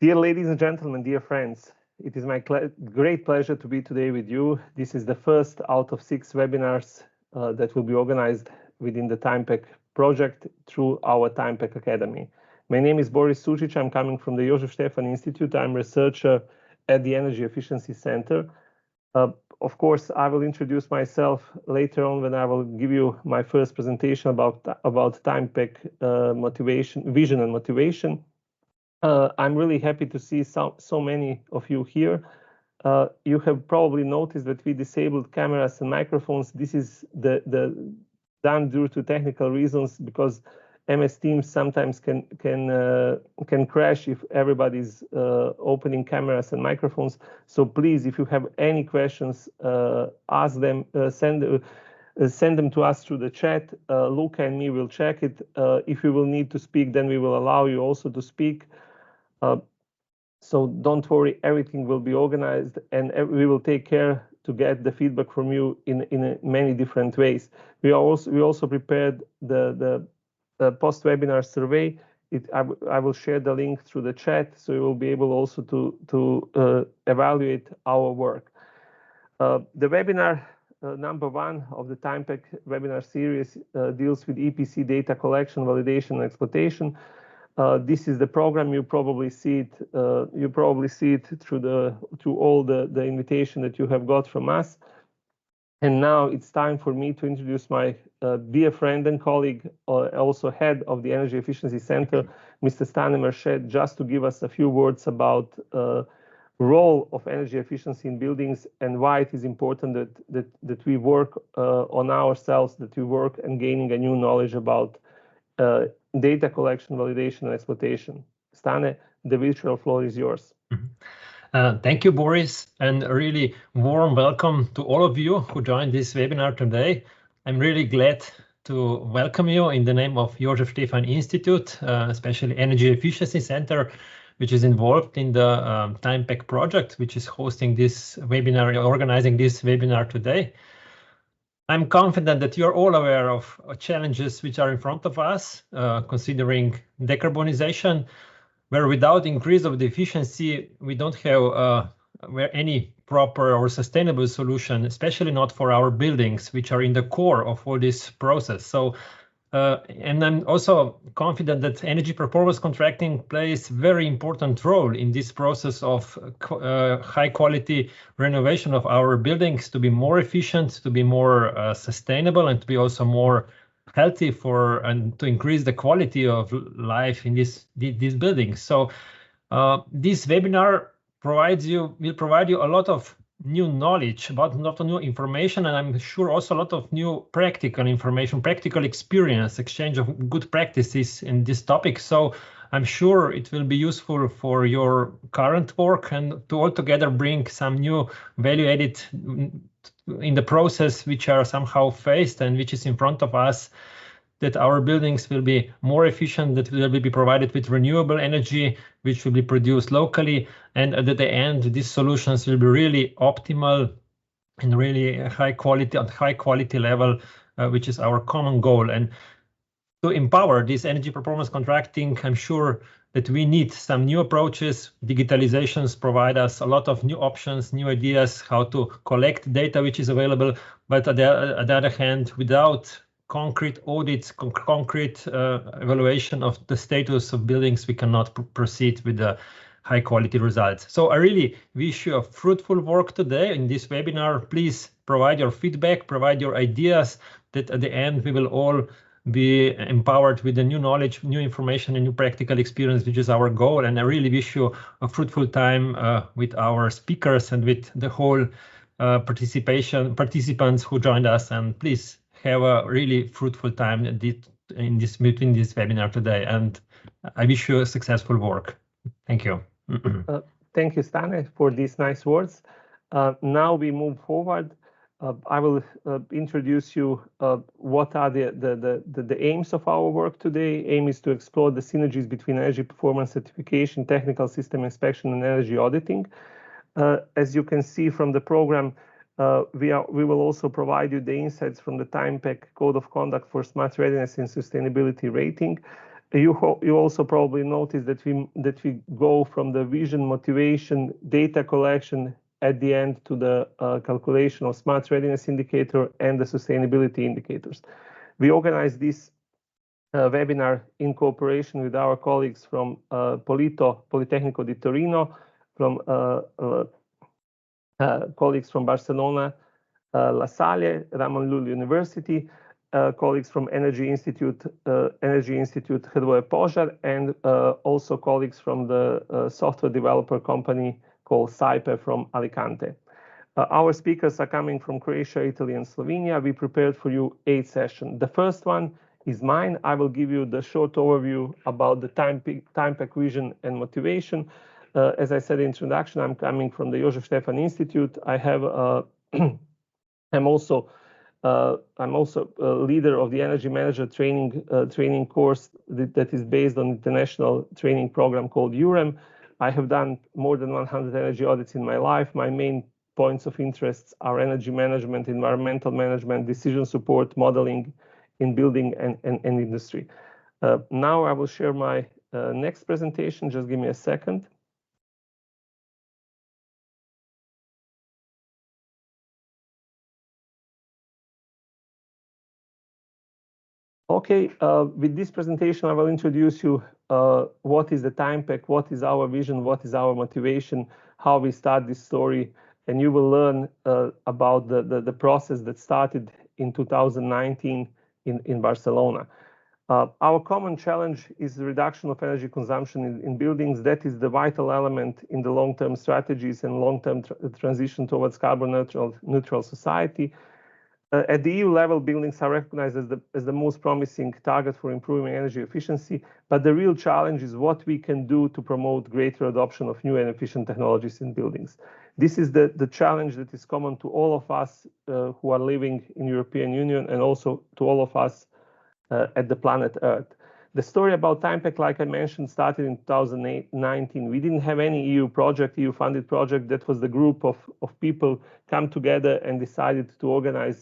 Dear ladies and gentlemen, dear friends, it is my great pleasure to be today with you. This is the first out of 6 webinars that will be organized within the TIMEPAC project through our TIMEPAC Academy. My name is Boris Sučić. I'm coming from the Jožef Stefan Institute. I'm a researcher at the Energy Efficiency Center. Of course, I will introduce myself later on when I will give you my first presentation about TIMEPAC motivation, vision and motivation. I'm really happy to see so many of you here. You have probably noticed that we disabled cameras and microphones. This is done due to technical reasons because MS Teams sometimes can crash if everybody's opening cameras and microphones. So please, if you have any questions, ask them, send them to us through the chat. Luca and me will check it. If you will need to speak, then we will allow you also to speak. So don't worry, everything will be organized, and we will take care to get the feedback from you in many different ways. We also prepared the post-webinar survey. I will share the link through the chat, so you will be able also to evaluate our work. The webinar number 1 of the TIMEPAC webinar series deals with EPC data collection, validation, and exploitation. This is the program. You probably see it. You probably see it through all the invitation that you have got from us. And now it's time for me to introduce my dear friend and colleague, also head of the Energy Efficiency Center, Mr. Stane Marchet, just to give us a few words about role of energy efficiency in buildings and why it is important that we work on ourselves, that we work and gaining a new knowledge about data collection, validation, and exploitation. Stane, the virtual floor is yours. Thank you, Boris, and a really warm welcome to all of you who joined this webinar today. I'm really glad to welcome you in the name of Jožef Stefan Institute, especially Energy Efficiency Center, which is involved in the TIMEPAC project, which is hosting this webinar, organizing this webinar today. I'm confident that you're all aware of challenges which are in front of us, considering decarbonization, where without increase of the efficiency, we don't have any proper or sustainable solution, especially not for our buildings, which are in the core of all this process. So, and I'm also confident that energy performance contracting plays a very important role in this process of high quality renovation of our buildings to be more efficient, to be more sustainable, and to be also more healthy and to increase the quality of life in these buildings. So this webinar will provide you a lot of new knowledge, about not new information, and I'm sure also a lot of new practical information, practical experience, exchange of good practices in this topic. So I'm sure it will be useful for your current work and to altogether bring some new value added in the process which are somehow faced and which is in front of us, that our buildings will be more efficient, that will be provided with renewable energy, which will be produced locally, and at the end, these solutions will be really optimal and really high quality level, which is our common goal. And to empower this energy performance contracting, I'm sure that we need some new approaches. Digitalizations provide us a lot of new options, new ideas how to collect data which is available, but on the other hand, without concrete audits, concrete evaluation of the status of buildings, we cannot proceed with the high quality results. So I really wish you a fruitful work today in this webinar. Please provide your feedback, provide your ideas, that at the end we will all be empowered with the new knowledge, new information, and new practical experience, which is our goal. And I really wish you a fruitful time with our speakers and with the whole participants who joined us. And please have a really fruitful time in this webinar today, and I wish you a successful work. Thank you. Thank you, Stane, for these nice words. Now we move forward. I will introduce you what are the aims of our work today. Aim is to explore the synergies between energy performance certification, technical system inspection, and energy auditing. As you can see from the program, we will also provide you the insights from the TIMEPAC Code of Conduct for Smart Readiness and Sustainability Rating. You also probably noticed that we go from the vision, motivation, data collection at the end to the calculation of smart readiness indicator and the sustainability indicators. We organized this webinar in cooperation with our colleagues from Politecnico di Torino, from colleagues from Barcelona, La Salle, Ramon Llull University, colleagues from Energy Institute Hrvoje Požar, and also colleagues from the software developer company called SAIPE from Alicante. Our speakers are coming from Croatia, Italy, and Slovenia. We prepared for you 8 sessions. The first one is mine. I will give you the short overview about the TIMEPAC vision and motivation. As I said in introduction, I'm coming from the Jožef Stefan Institute. I have I'm also a leader of the Energy Manager training course that is based on international training program called UREM. I have done more than 100 energy audits in my life. My main points of interest are energy management, environmental management, decision support, modeling in building and industry. Now I will share my next presentation. Just give me a second. Okay, with this presentation, I will introduce you what is the TIMEPAC, what is our vision, what is our motivation, how we start this story, and you will learn about the process that started in 2019 in Barcelona. Our common challenge is the reduction of energy consumption in buildings. That is the vital element in the long-term strategies and long-term transition towards carbon neutral society. At the EU level, buildings are recognized as the most promising target for improving energy efficiency, but the real challenge is what we can do to promote greater adoption of new and efficient technologies in buildings. This is the challenge that is common to all of us who are living in European Union and also to all of us at the planet Earth. The story about TIMEPAC, like I mentioned, started in 2019. We didn't have any EU-funded project. That was the group of people come together and decided to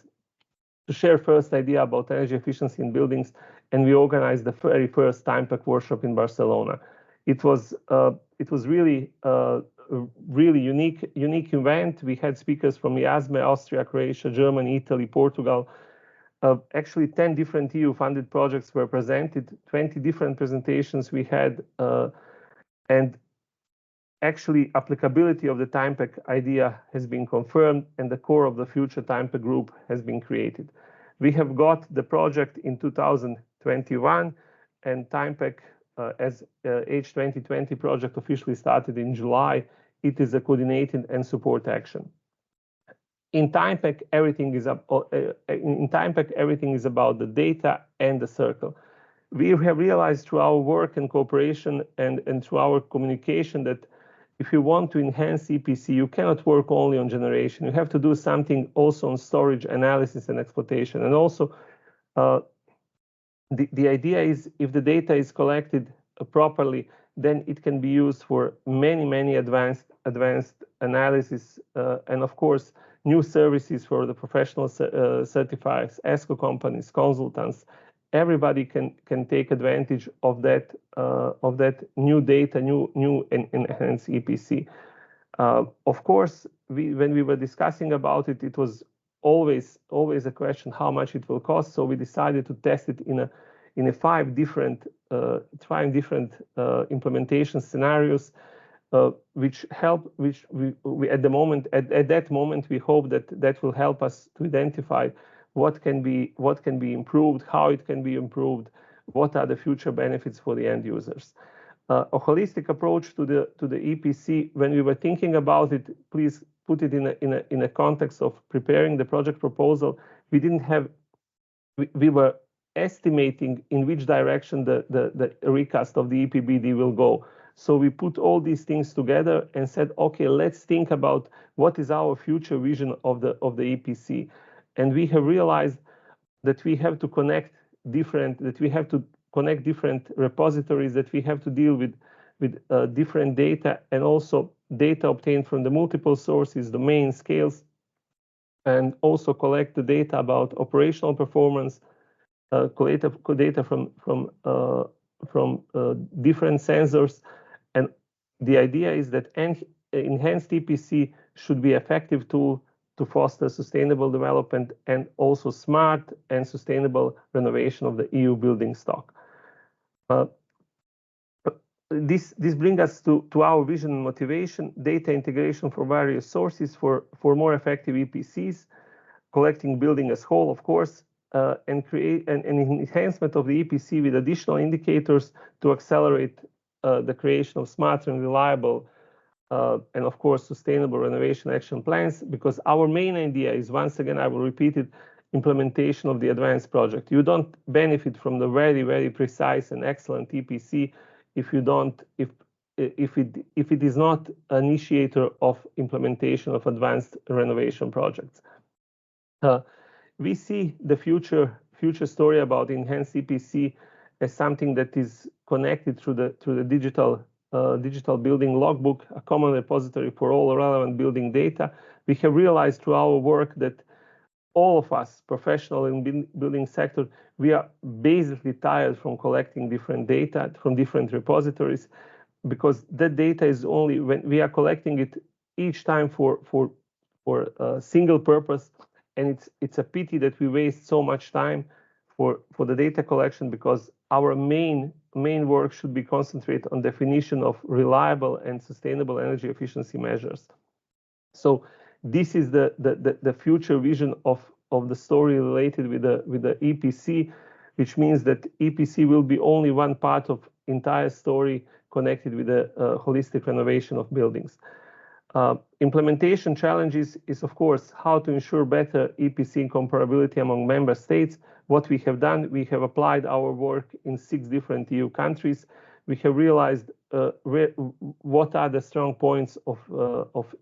share first idea about energy efficiency in buildings, and we organized the very first TIMEPAC workshop in Barcelona. It was really unique event. We had speakers from IASME, Austria, Croatia, Germany, Italy, Portugal. Actually, 10 different EU-funded projects were presented, 20 different presentations we had, and actually applicability of the TIMEPAC idea has been confirmed, and the core of the future TIMEPAC group has been created. We have got the project in 2021, and TIMEPAC as H2020 project officially started in July. It is a coordinated and support action. In TIMEPAC, everything is about the data and the circle. We have realized through our work and cooperation and through our communication that if you want to enhance EPC, you cannot work only on generation. You have to do something also on storage, analysis, and exploitation. And also, the idea is if the data is collected properly, then it can be used for many advanced analysis, and of course, new services for the professional certifiers, ESCO companies, consultants. Everybody can take advantage of that new data, new and enhanced EPC. Of course, when we were discussing about it, it was always a question how much it will cost. So we decided to test it in a 5 different implementation scenarios, which we at that moment we hope that will help us to identify what can be improved, how it can be improved, what are the future benefits for the end users. A holistic approach to the EPC. When we were thinking about it, please put it in a context of preparing the project proposal. We were estimating in which direction the recast of the EPBD will go. So we put all these things together and said, okay, let's think about what is our future vision of the EPC. And we have realized that we have to connect different repositories, that we have to deal with different data, and also data obtained from the multiple sources, domain scales, and also collect the data about operational performance, collect data different sensors. And the idea is that enhanced EPC should be effective tool to foster sustainable development and also smart and sustainable renovation of the EU building stock. This brings us to our vision and motivation: data integration for various sources for more effective EPCs, collecting building as whole, of course, and create an enhancement of the EPC with additional indicators to accelerate the creation of smart and reliable and of course sustainable renovation action plans, because our main idea is, once again I will repeat it, implementation of the advanced project. You don't benefit from the very precise and excellent EPC if it is not an initiator of implementation of advanced renovation projects. We see the future story about enhanced EPC as something that is connected through the digital building logbook, a common repository for all relevant building data. We have realized through our work that all of us, professional in building sector, we are basically tired from collecting different data from different repositories, because that data is only when we are collecting it each time for a single purpose, and it's a pity that we waste so much time for the data collection, because our main work should be concentrated on definition of reliable and sustainable energy efficiency measures. So this is the future vision of the story related with the EPC, which means that EPC will be only one part of entire story connected with the holistic renovation of buildings. Implementation challenges is, of course, how to ensure better EPC comparability among member states. What we have done, we have applied our work in 6 different EU countries. We have realized what are the strong points of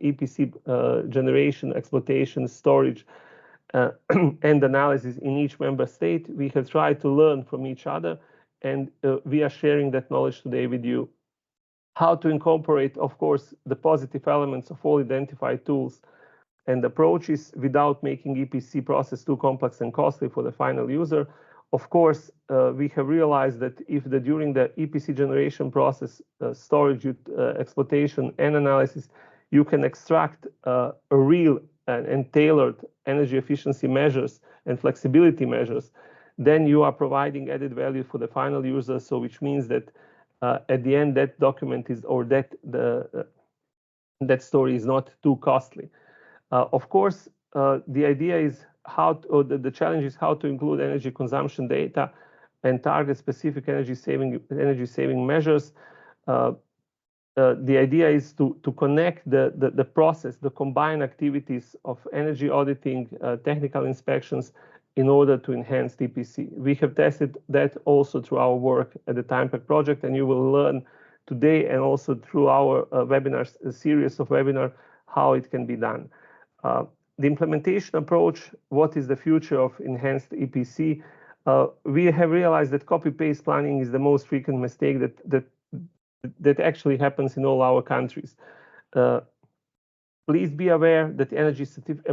EPC generation, exploitation, storage, and analysis in each member state. We have tried to learn from each other, and we are sharing that knowledge today with you. How to incorporate, of course, the positive elements of all identified tools and approaches without making EPC process too complex and costly for the final user. Of course, we have realized that if during the EPC generation process, storage, exploitation, and analysis, you can extract a real and tailored energy efficiency measures and flexibility measures, then you are providing added value for the final user. So, which means that at the end, that document is, or that that story is not too costly. Of course, the idea is the challenge is how to include energy consumption data and target specific energy saving measures. The idea is to connect the process, the combined activities of energy auditing, technical inspections, in order to enhance EPC. We have tested that also through our work at the TIMEPAC project, and you will learn today and also through our webinars, a series of webinars, how it can be done. The implementation approach, what is the future of enhanced EPC? We have realized that copy-paste planning is the most frequent mistake that actually happens in all our countries. Please be aware that energy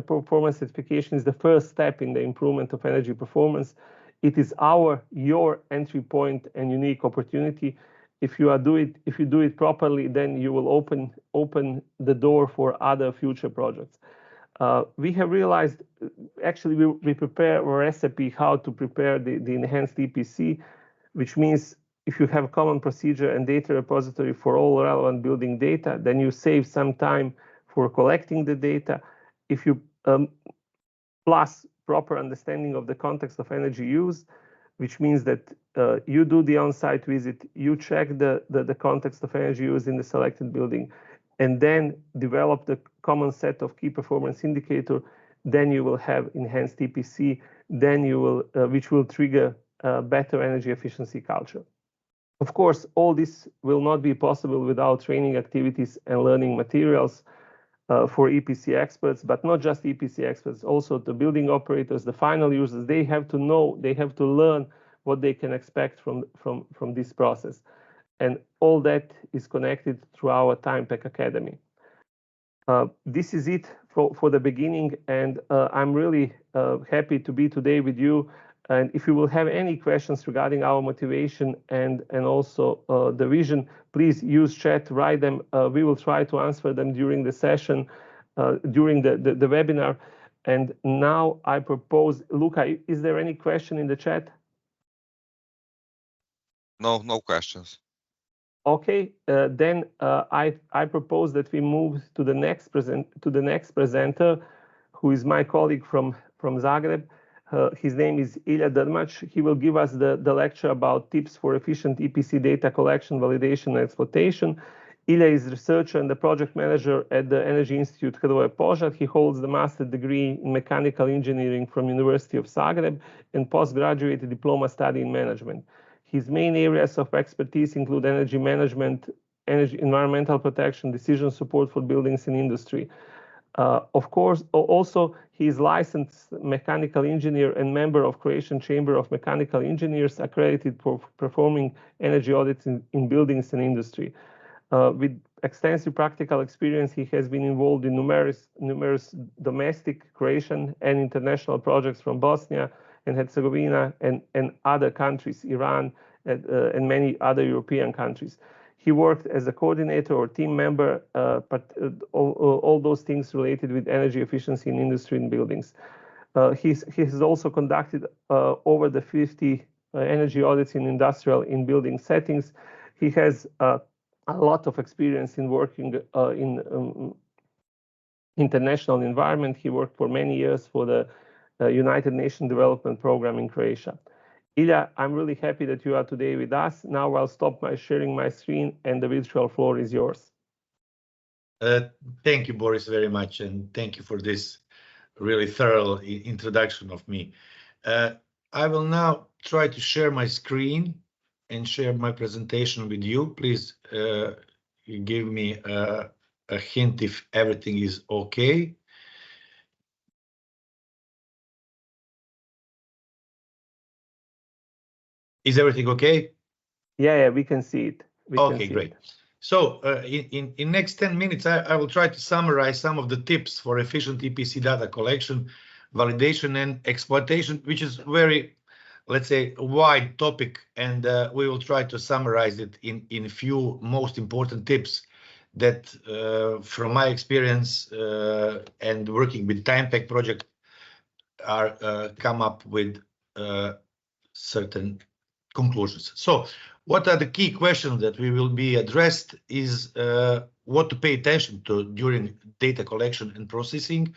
performance certification is the first step in the improvement of energy performance. It is your entry point and unique opportunity. If you do it properly, then you will open the door for other future projects. We have realized, actually, we prepare a recipe how to prepare the enhanced EPC, which means if you have a common procedure and data repository for all relevant building data, then you save some time for collecting the data. If you plus proper understanding of the context of energy use, which means that you do the on-site visit, you check the context of energy use in the selected building, and then develop the common set of key performance indicator, then you will have enhanced EPC, then you will, which will trigger better energy efficiency culture. Of course, all this will not be possible without training activities and learning materials for EPC experts, but not just EPC experts, also the building operators, the final users. They have to know, they have to learn what they can expect from this process. And all that is connected through our TIMEPAC Academy. This is it for the beginning, and I'm really happy to be today with you. And if you will have any questions regarding our motivation and also the vision, please use chat, write them. We will try to answer them during the session, during the webinar. And now I propose, Luca, is there any question in the chat? No questions. Okay, then I propose that we move to the next presenter, who is my colleague from Zagreb. His name is Ilja Drmac. He will give us the lecture about tips for efficient EPC data collection, validation, and exploitation. Ilja is researcher and the project manager at the Energy Institute Hrvoje Požar. He holds the master degree in mechanical engineering from University of Zagreb and postgraduate diploma study in management. His main areas of expertise include energy management, environmental protection, decision support for buildings and industry. Of course, also he is licensed mechanical engineer and member of Croatian Chamber of Mechanical Engineers, accredited for performing energy audits in buildings and industry. With extensive practical experience, he has been involved in numerous domestic, Croatian, and international projects from Bosnia and Herzegovina and other countries, Iran, and many other European countries. He worked as a coordinator or team member, but all those things related with energy efficiency in industry and buildings. He has also conducted over the 50 energy audits in industrial in building settings. He has a lot of experience in working in international environment. He worked for many years for the United Nations Development Program in Croatia. Ilja, I'm really happy that you are today with us. Now I'll stop sharing my screen and the virtual floor is yours. Thank you, Boris, very much. And thank you for this really thorough introduction of me. I will now try to share my screen and share my presentation with you. Please give me a hint if everything is okay. Is everything okay? Yeah, we can see it. Okay, great. So in next 10 minutes, I will try to summarize some of the tips for efficient EPC data collection, validation, and exploitation, which is very, let's say, wide topic, and we will try to summarize it in a few most important tips that, from my experience and working with TIMEPAC project, are come up with certain conclusions. So what are the key questions that we will be addressed is what to pay attention to during data collection and processing,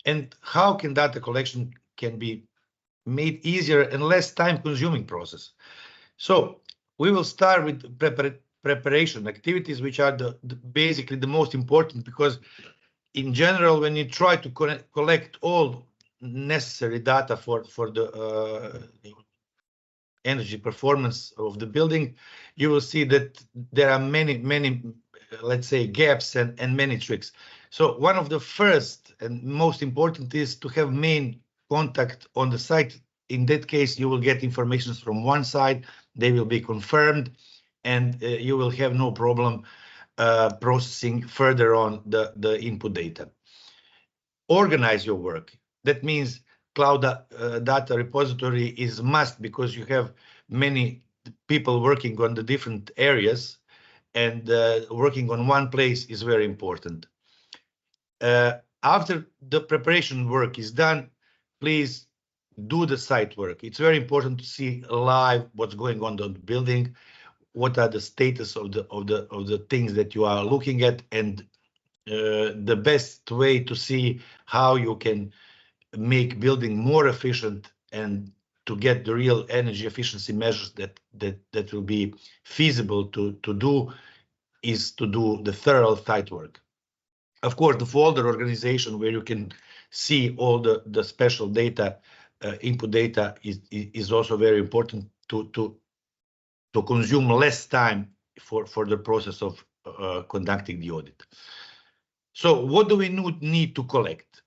and how can data collection can be made easier and less time-consuming process. So we will start with preparation activities, which are basically the most important, because in general, when you try to collect all necessary data for the energy performance of the building, you will see that there are many, let's say, gaps and many tricks. So one of the first and most important is to have main contact on the site. In that case, you will get information from one side, they will be confirmed, and you will have no problem processing further on the input data. Organize your work. That means cloud data repository is must, because you have many people working on the different areas, and working on one place is very important. After the preparation work is done, please do the site work. It's very important to see live what's going on the building, what are the status of the things that you are looking at, and the best way to see how you can make building more efficient and to get the real energy efficiency measures that will be feasible to do is to do the thorough site work. Of course, the folder organization where you can see all the special data, input data is also very important to consume less time for the process of conducting the audit. So what do we need to collect?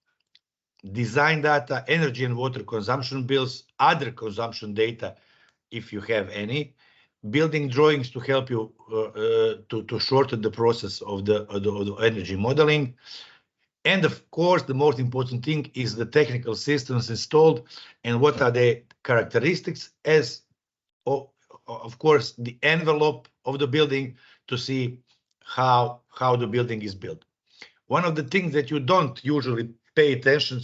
Design data, energy and water consumption bills, other consumption data, if you have any, building drawings to help you to shorten the process of the energy modeling, And of course, the most important thing is the technical systems installed and what are the characteristics as, of course, the envelope of the building to see how the building is built. One of the things that you don't usually pay attention,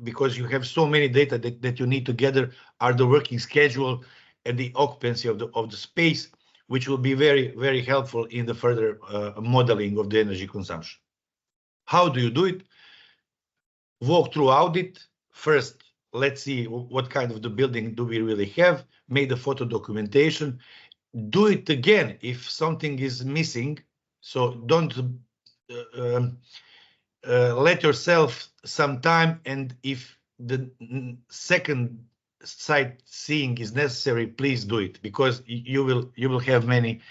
because you have so many data that you need to gather, are the working schedule and the occupancy of the space, which will be very, very helpful in the further modeling of the energy consumption. How do you do it? Walk through audit. First, let's see what kind of the building do we really have, make the photo documentation, do it again if something is missing. So don't let yourself some time, and if the second site seeing is necessary, please do it, because you will have many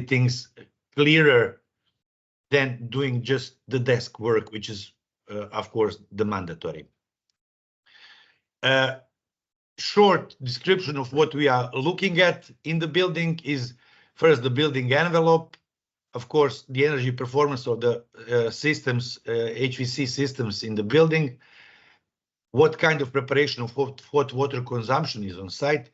things clearer than doing just the desk work, which is of course the mandatory. Short description of what we are looking at in the building is first the building envelope, of course the energy performance of the systems, HVAC systems in the building, what kind of preparation of hot water consumption is on site,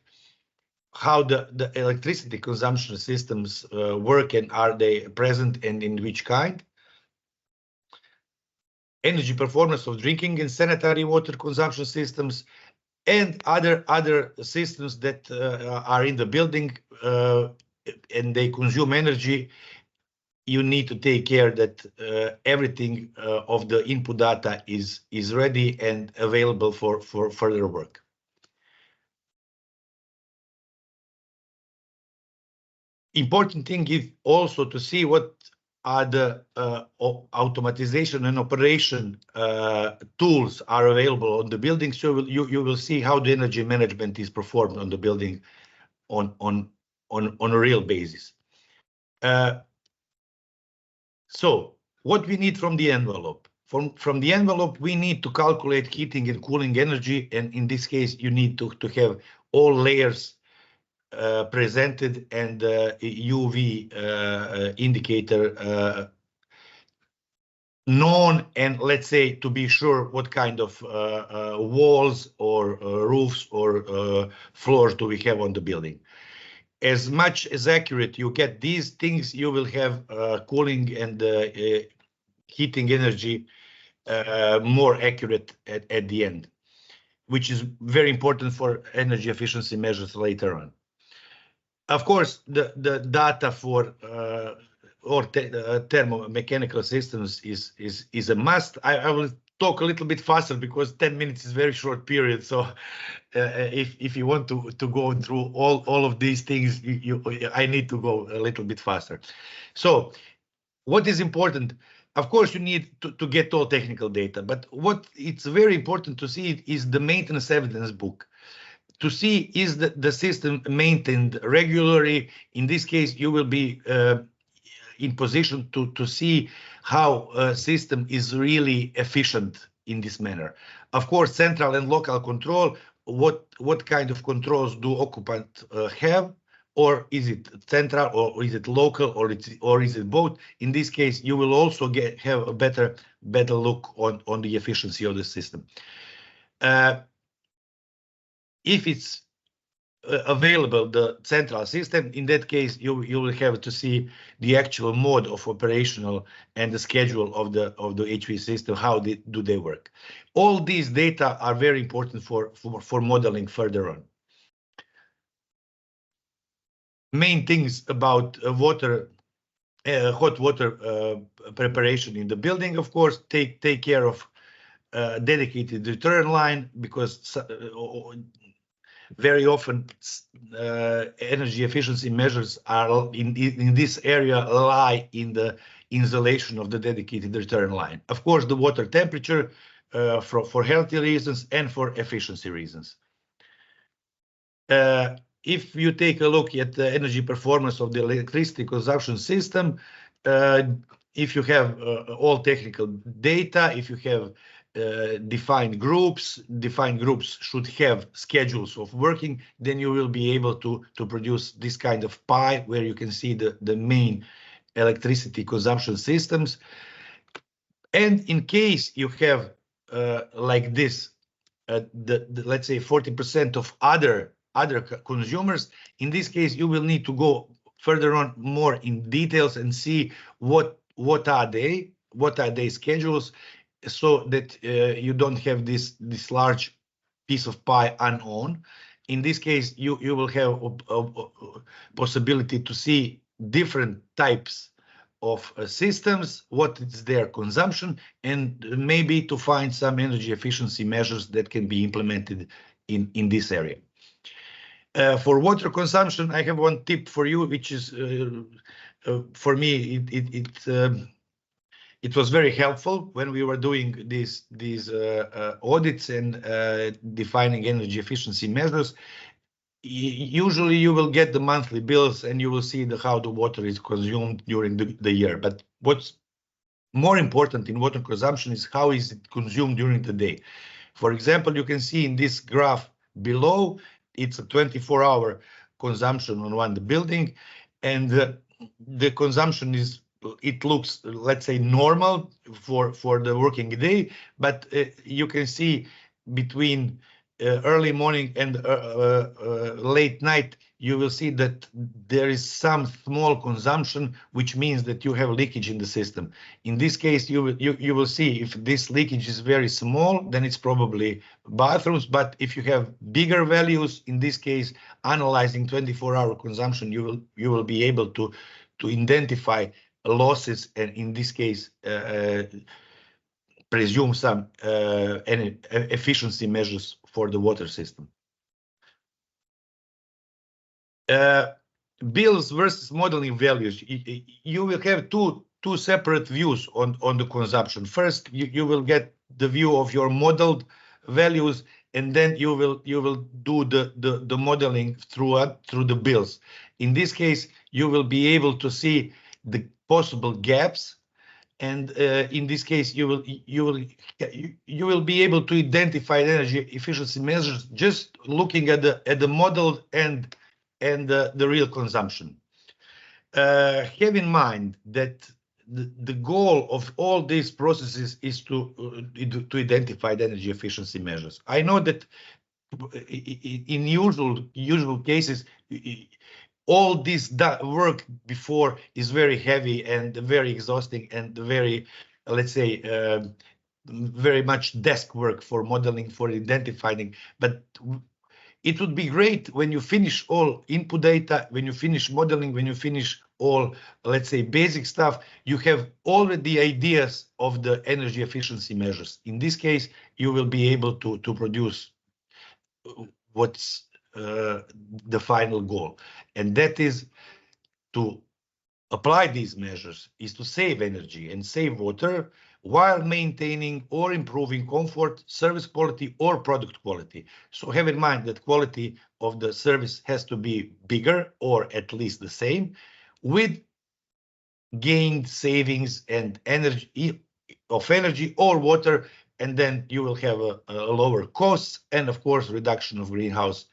how the electricity consumption systems work and are they present and in which kind, energy performance of drinking and sanitary water consumption systems, and other systems that are in the building and they consume energy. You need to take care that everything of the input data is ready and available for further work. Important thing is also to see what are the automatization and operation tools are available on the building. So you will see how the energy management is performed on the building on a real basis. So what we need from the envelope? From the envelope, we need to calculate heating and cooling energy, and in this case, you need to have all layers presented and UV indicator known, and let's say to be sure what kind of walls or roofs or floors do we have on the building. As much as accurate you get these things, you will have cooling and heating energy more accurate at the end, which is very important for energy efficiency measures later on. Of course, the data for thermomechanical systems is a must. I will talk a little bit faster because 10 minutes is a very short period. So if you want to go through all of these things, I need to go a little bit faster. So what is important? Of course, you need to get all technical data, but what it's very important to see is the maintenance evidence book. To see is the system maintained regularly. In this case, you will be in position to see how a system is really efficient in this manner. Of course, central and local control, what kind of controls do occupant have, or is it central, or is it local, or is it both? In this case, you will also have a better look on the efficiency of the system. If it's available, the central system, in that case, you will have to see the actual mode of operational and the schedule of the HVAC system, how do they work. All these data are very important for modeling further on. Main things about hot water preparation in the building, of course, take care of dedicated return line, because very often energy efficiency measures are in this area lie in the insulation of the dedicated return line. Of course, the water temperature for healthy reasons and for efficiency reasons. If you take a look at the energy performance of the electricity consumption system, if you have all technical data, if you have defined groups should have schedules of working, then you will be able to produce this kind of pie where you can see the main electricity consumption systems. And in case you have like this, let's say 40% of other consumers, in this case, you will need to go further on more in details and see what are they schedules, so that you don't have this large piece of pie unknown. In this case, you will have a possibility to see different types of systems, what is their consumption, and maybe to find some energy efficiency measures that can be implemented in this area. For water consumption, I have one tip for you, which is for me it was very helpful when we were doing these audits and defining energy efficiency measures. Usually you will get the monthly bills and you will see how the water is consumed during the year. But what's more important in water consumption is how is it consumed during the day. For example, you can see in this graph below, it's a 24-hour consumption on one building, and the consumption is, it looks, let's say, normal for the working day, but you can see between early morning and late night, you will see that there is some small consumption, which means that you have leakage in the system. In this case, you will see if this leakage is very small, then it's probably bathrooms. But if you have bigger values, in this case, analyzing 24-hour consumption, you will be able to identify losses, and in this case, presume some efficiency measures for the water system. Bills versus modeling values. You will have two separate views on the consumption. First, you will get the view of your modeled values, and then you will do the modeling through the bills. In this case, you will be able to see the possible gaps, and in this case, you will be able to identify energy efficiency measures just looking at the model and the real consumption. Have in mind that the goal of all these processes is to identify the energy efficiency measures. I know that in usual cases, all this work before is very heavy and very exhausting and very, let's say, very much desk work for modeling, for identifying. But it would be great when you finish all input data, when you finish modeling, when you finish all, let's say, basic stuff, you have already ideas of the energy efficiency measures. In this case, you will be able to produce what's the final goal, and that is to apply these measures, is to save energy and save water while maintaining or improving comfort, service quality, or product quality. So have in mind that quality of the service has to be bigger or at least the same, with gained savings and energy or water, and then you will have a lower costs and, of course, reduction of greenhouse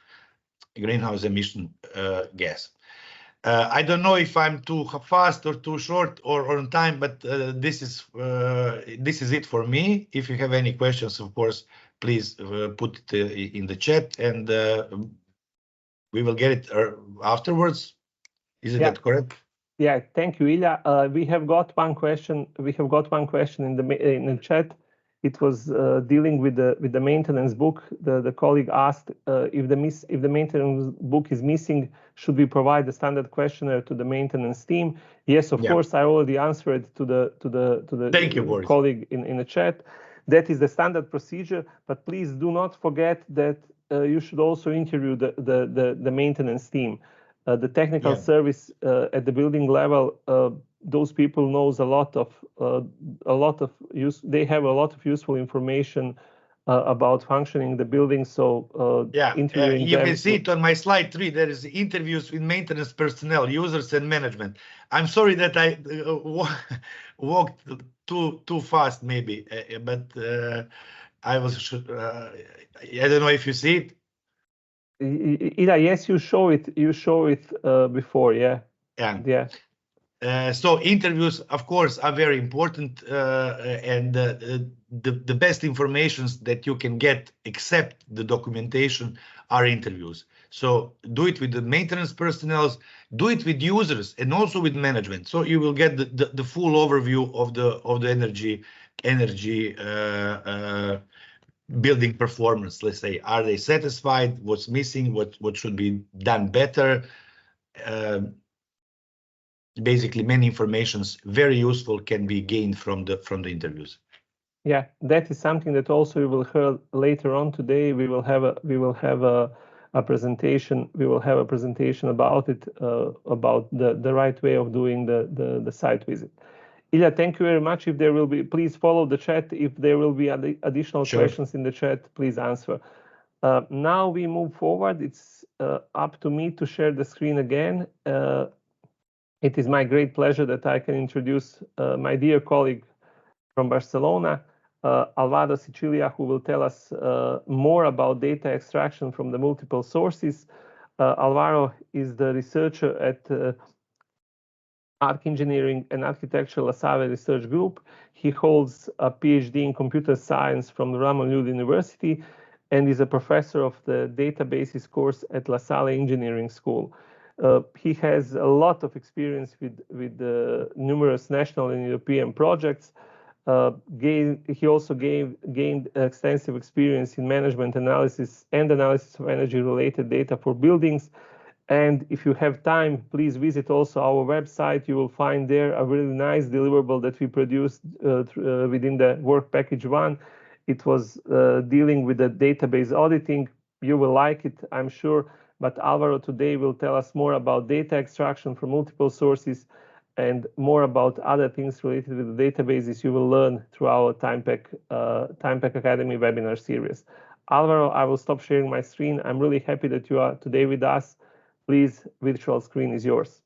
emission gas. I don't know if I'm too fast or too short or on time, but this is it for me. If you have any questions, of course, please put it in the chat, and we will get it afterwards. Is that correct? Yeah, thank you, Ilya. We have got one question. We have got one question in the chat. It was dealing with the maintenance book. The colleague asked if the maintenance book is missing, should we provide the standard questionnaire to the maintenance team? Yes, of course. I already answered to the colleague in the chat. That is the standard procedure. But please do not forget that you should also interview the maintenance team, the technical service at the building level. Those people knows a lot of use. They have a lot of useful information about functioning the building. So interviewing you can see it on my slide 3. There is interviews with maintenance personnel, users, and management. I'm sorry that I walked too fast, maybe, but I was. I don't know if you see it. Ida, yes, you show it. You show it before, yeah. Yeah. So interviews, of course, are very important, and the best informations that you can get, except the documentation, are interviews. So do it with the maintenance personnel, do it with users, and also with management. So you will get the full overview of the energy building performance. Let's say, are they satisfied? What's missing? What should be done better? Basically, many informations very useful can be gained from the interviews. Yeah, that is something that also you will hear later on today. We will have a presentation. We will have a presentation about it, about the right way of doing the site visit. Ilya, thank you very much. If there will be, please follow the chat. If there will be additional questions in the chat, please answer. Now we move forward. It's up to me to share the screen again. It is my great pleasure that I can introduce my dear colleague from Barcelona, Alvaro Sicilia, who will tell us more about data extraction from the multiple sources. Alvaro is the researcher at Arc Engineering and Architecture La Salle Research Group. He holds a PhD in computer science from the Ramon Llull University and is a professor of the databases course at La Salle Engineering School. He has a lot of experience with numerous national and European projects. He also gained extensive experience in management analysis and analysis of energy-related data for buildings. And if you have time, please visit also our website. You will find there a really nice deliverable that we produced within the work package 1. It was dealing with the database auditing. You will like it, I'm sure. But Alvaro today will tell us more about data extraction from multiple sources and more about other things related with the databases you will learn through our TIMEPAC Academy webinar series. Alvaro, I will stop sharing my screen. I'm really happy that you are today with us. Please, virtual screen is yours.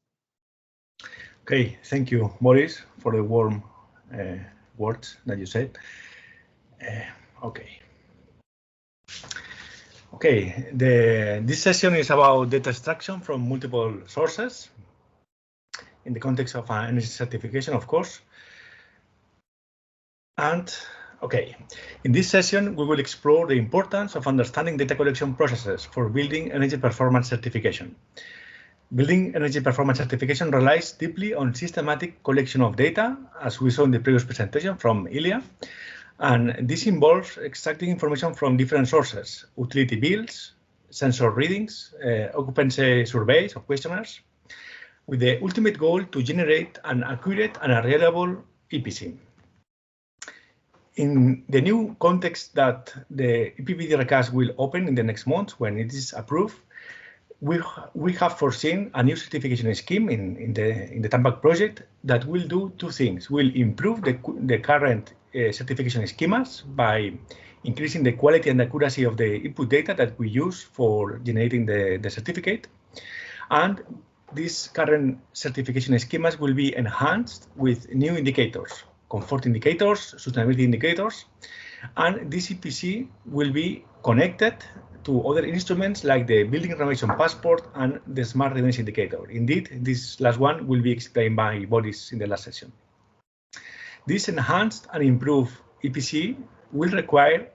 Okay, thank you, Boris, for the warm words that you said. Okay, this session is about data extraction from multiple sources in the context of energy certification, of course. And okay, in this session, we will explore the importance of understanding data collection processes for building energy performance certification. Building energy performance certification relies deeply on systematic collection of data, as we saw in the previous presentation from Ilya. And this involves extracting information from different sources: utility bills, sensor readings, occupancy surveys or questionnaires, with the ultimate goal to generate an accurate and a reliable EPC. In the new context that the EPBD recast will open in the next month when it is approved, we have foreseen a new certification scheme in the TIMEPAC project that will do two things. Will improve the current certification schemas by increasing the quality and accuracy of the input data that we use for generating the certificate. And these current certification schemas will be enhanced with new indicators, comfort indicators, sustainability indicators, and this EPC will be connected to other instruments like the building renovation passport and the smart readiness indicator. Indeed, this last one will be explained by Boris in the last session. This enhanced and improved EPC will require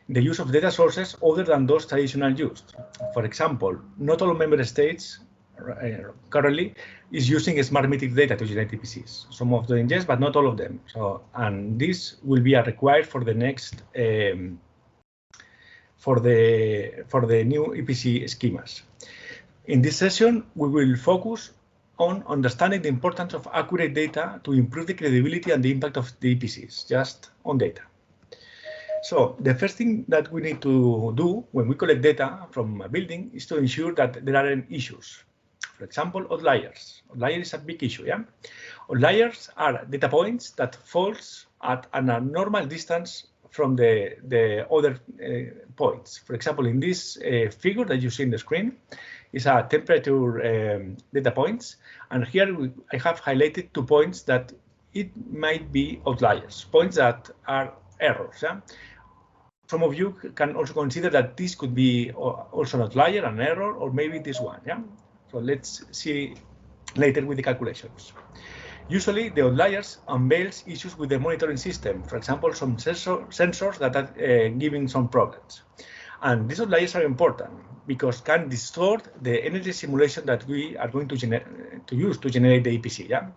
the use of data sources other than those traditionally used. For example, not all member states currently is using smart metric data to generate EPCs. Some of them yes, but not all of them. So, and this will be required for the next for the new EPC schemas. In this session, we will focus on understanding the importance of accurate data to improve the credibility and the impact of the EPCs, just on data. So the first thing that we need to do when we collect data from a building is to ensure that there aren't issues. For example, outliers. Outliers is a big issue, yeah? Outliers are data points that falls at an abnormal distance from the other points. For example, in this figure that you see in the screen is a temperature data points. And here I have highlighted 2 points that it might be outliers, points that are errors. Yeah? Some of you can also consider that this could be also an outlier, an error, or maybe this one. Yeah. So let's see later with the calculations. Usually, the outliers unveils issues with the monitoring system. For example, some sensors that are giving some problems. And these outliers are important because can distort the energy simulation that we are going to use to generate the EPC. Yeah?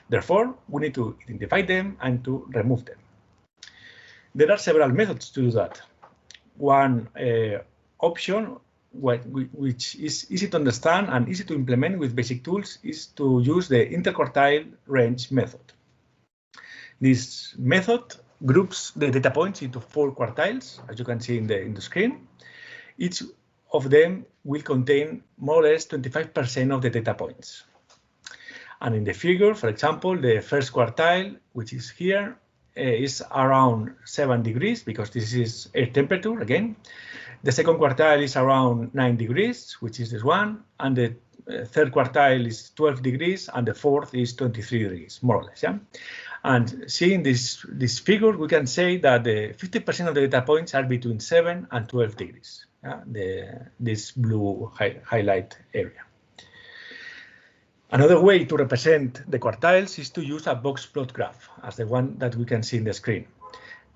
Therefore, we need to identify them and to remove them. There are several methods to do that. One option, which is easy to understand and easy to implement with basic tools, is to use the interquartile range method. This method groups the data points into 4 quartiles, as you can see in the screen. Each of them will contain more or less 25% of the data points. And in the figure, for example, the first quartile, which is here, is around 7 degrees because this is air temperature again. The second quartile is around 9 degrees, which is this one, and the third quartile is 12 degrees, and the fourth is 23 degrees, more or less. Yeah. And seeing this figure, we can say that the 50% of the data points are between 7 and 12 degrees. Yeah, this blue highlight area. Another way to represent the quartiles is to use a box plot graph, as the one that we can see in the screen.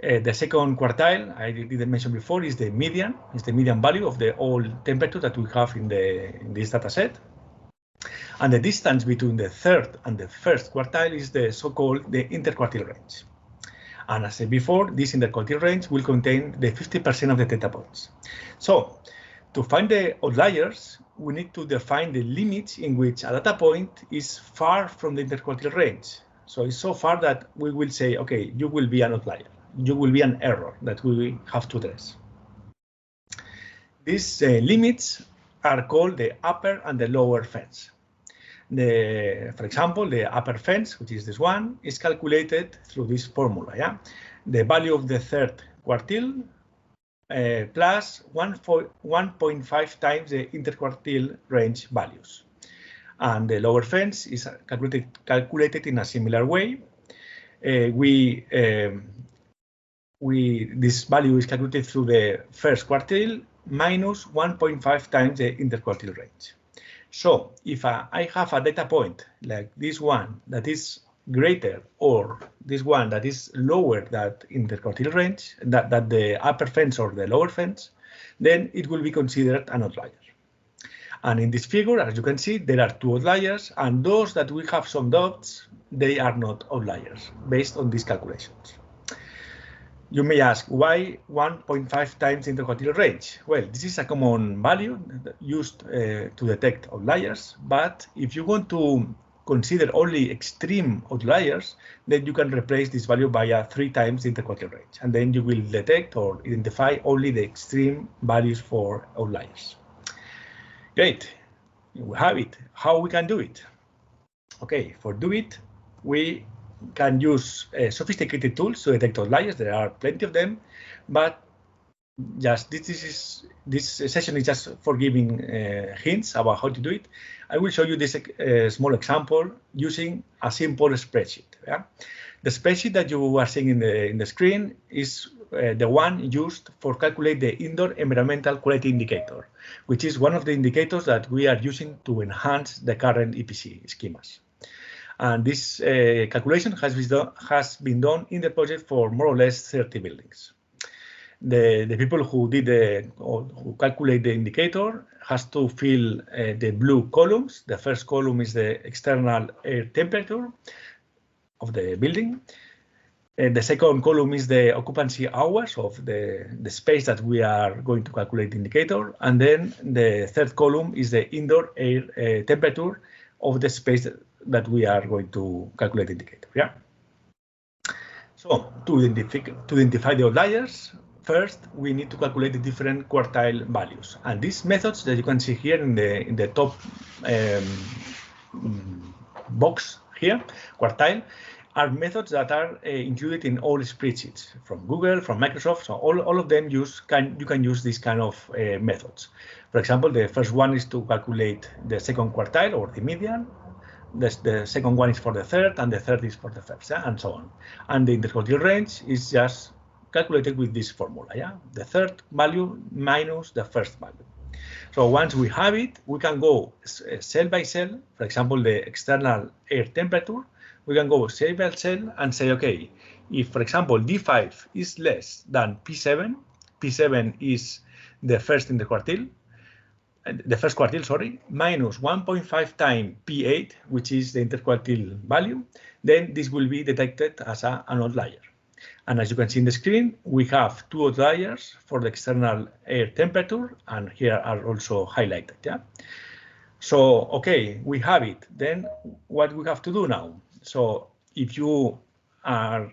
The second quartile, I didn't mention before, is the median. It's the median value of the all temperature that we have in this data set. And the distance between the third and the first quartile is the so-called the interquartile range. And as I said before, this interquartile range will contain the 50% of the data points. So to find the outliers, we need to define the limits in which a data point is far from the interquartile range. So it's so far that we will say, okay, you will be an outlier. You will be an error that we have to address. These limits are called the upper and the lower fence. For example, the upper fence, which is this one, is calculated through this formula. Yeah? The value of the third quartile plus 1.5 times the interquartile range values. And the lower fence is calculated in a similar way. This value is calculated through the first quartile minus 1.5 times the interquartile range. So if I have a data point like this one that is greater or this one that is lower than interquartile range, that the upper fence or the lower fence, then it will be considered an outlier. And in this figure, as you can see, there are 2 outliers, and those that we have some doubts, they are not outliers based on these calculations. You may ask, why 1.5 times interquartile range? Well, this is a common value used to detect outliers, but if you want to consider only extreme outliers, then you can replace this value by a 3 times interquartile range, and then you will detect or identify only the extreme values for outliers. Great, we have it. How we can do it? Okay, for do it, we can use sophisticated tools to detect outliers. There are plenty of them, but just this session is just for giving hints about how to do it. I will show you this small example using a simple spreadsheet. Yeah? The spreadsheet that you are seeing in the screen is the one used for calculate the indoor environmental quality indicator, which is one of the indicators that we are using to enhance the current EPC schemas. And this calculation has been done in the project for more or less 30 buildings. The people who did who calculate the indicator has to fill the blue columns. The first column is the external air temperature of the building. The second column is the occupancy hours of the space that we are going to calculate the indicator. And then the third column is the indoor air temperature of the space that we are going to calculate the indicator. Yeah. So to identify the outliers, first we need to calculate the different quartile values. And these methods that you can see here in the top box here, quartile, are methods that are included in all spreadsheets from Google, from Microsoft. So all of them you can use these kind of methods. For example, the first one is to calculate the second quartile or the median. The second one is for the third, and the third is for the first, yeah? And so on. And the interquartile range is just calculated with this formula, yeah? The third value minus the first value. So once we have it, we can go cell by cell. For example, the external air temperature, we can go cell by cell and say, okay, if, for example, D5 is less than P7, P7 is the first in the quartile, the first quartile, sorry, minus 1.5 times P8, which is the interquartile value, then this will be detected as an outlier. And as you can see in the screen, we have two outliers for the external air temperature, and here are also highlighted. Yeah. So, okay, we have it. Then what we have to do now? So if you are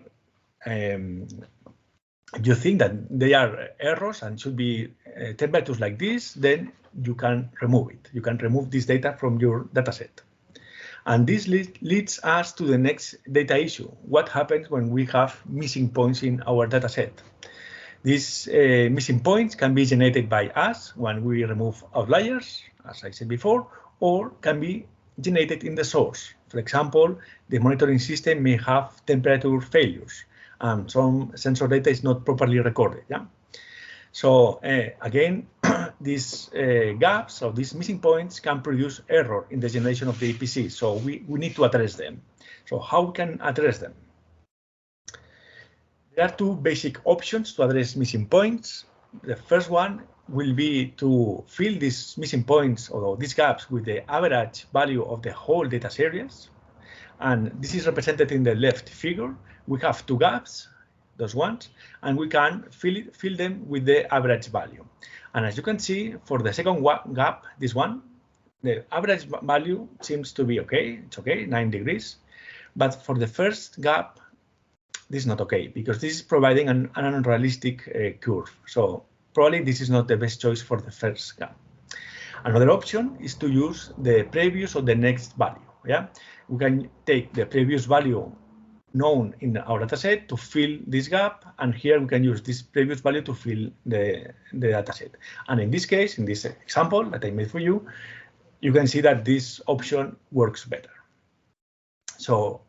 you think that they are errors and should be temperatures like this, then you can remove it. You can remove this data from your dataset. And this leads us to the next data issue. What happens when we have missing points in our dataset? These missing points can be generated by us when we remove outliers, as I said before, or can be generated in the source. For example, the monitoring system may have temperature failures, and some sensor data is not properly recorded. Yeah. So again, these gaps or these missing points can produce error in the generation of the EPC. So we need to address them. So how we can address them? There are two basic options to address missing points. The first one will be to fill these missing points or these gaps with the average value of the whole data series. And this is represented in the left figure. We have two gaps, those ones, and we can fill them with the average value. And as you can see, for the second gap, this one, the average value seems to be okay. It's okay, 9 degrees. But for the first gap, this is not okay, because this is providing an unrealistic curve. So probably this is not the best choice for the first gap. Another option is to use the previous or the next value. Yeah, we can take the previous value known in our dataset to fill this gap, and here we can use this previous value to fill the dataset. And in this case, in this example that I made for you, you can see that this option works better. So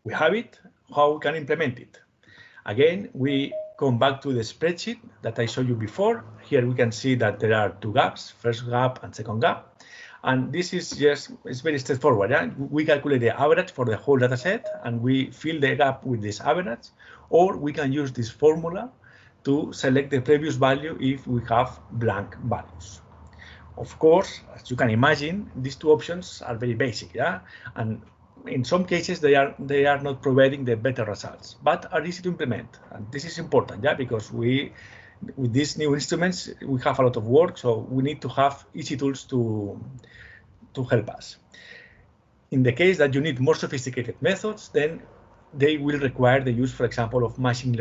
we have it. How we can implement it? Again, we come back to the spreadsheet that I showed you before. Here we can see that there are two gaps, first gap and second gap. And this is just, it's very straightforward. Yeah? We calculate the average for the whole data set and we fill the gap with this average, or we can use this formula to select the previous value if we have blank values. Of course, as you can imagine, these two options are very basic, yeah? And in some cases, they are not providing the better results, but are easy to implement. And this is important, yeah, because with these new instruments, we have a lot of work, so we need to have easy tools to help us. In the case that you need more sophisticated methods, then they will require the use, for example, of machine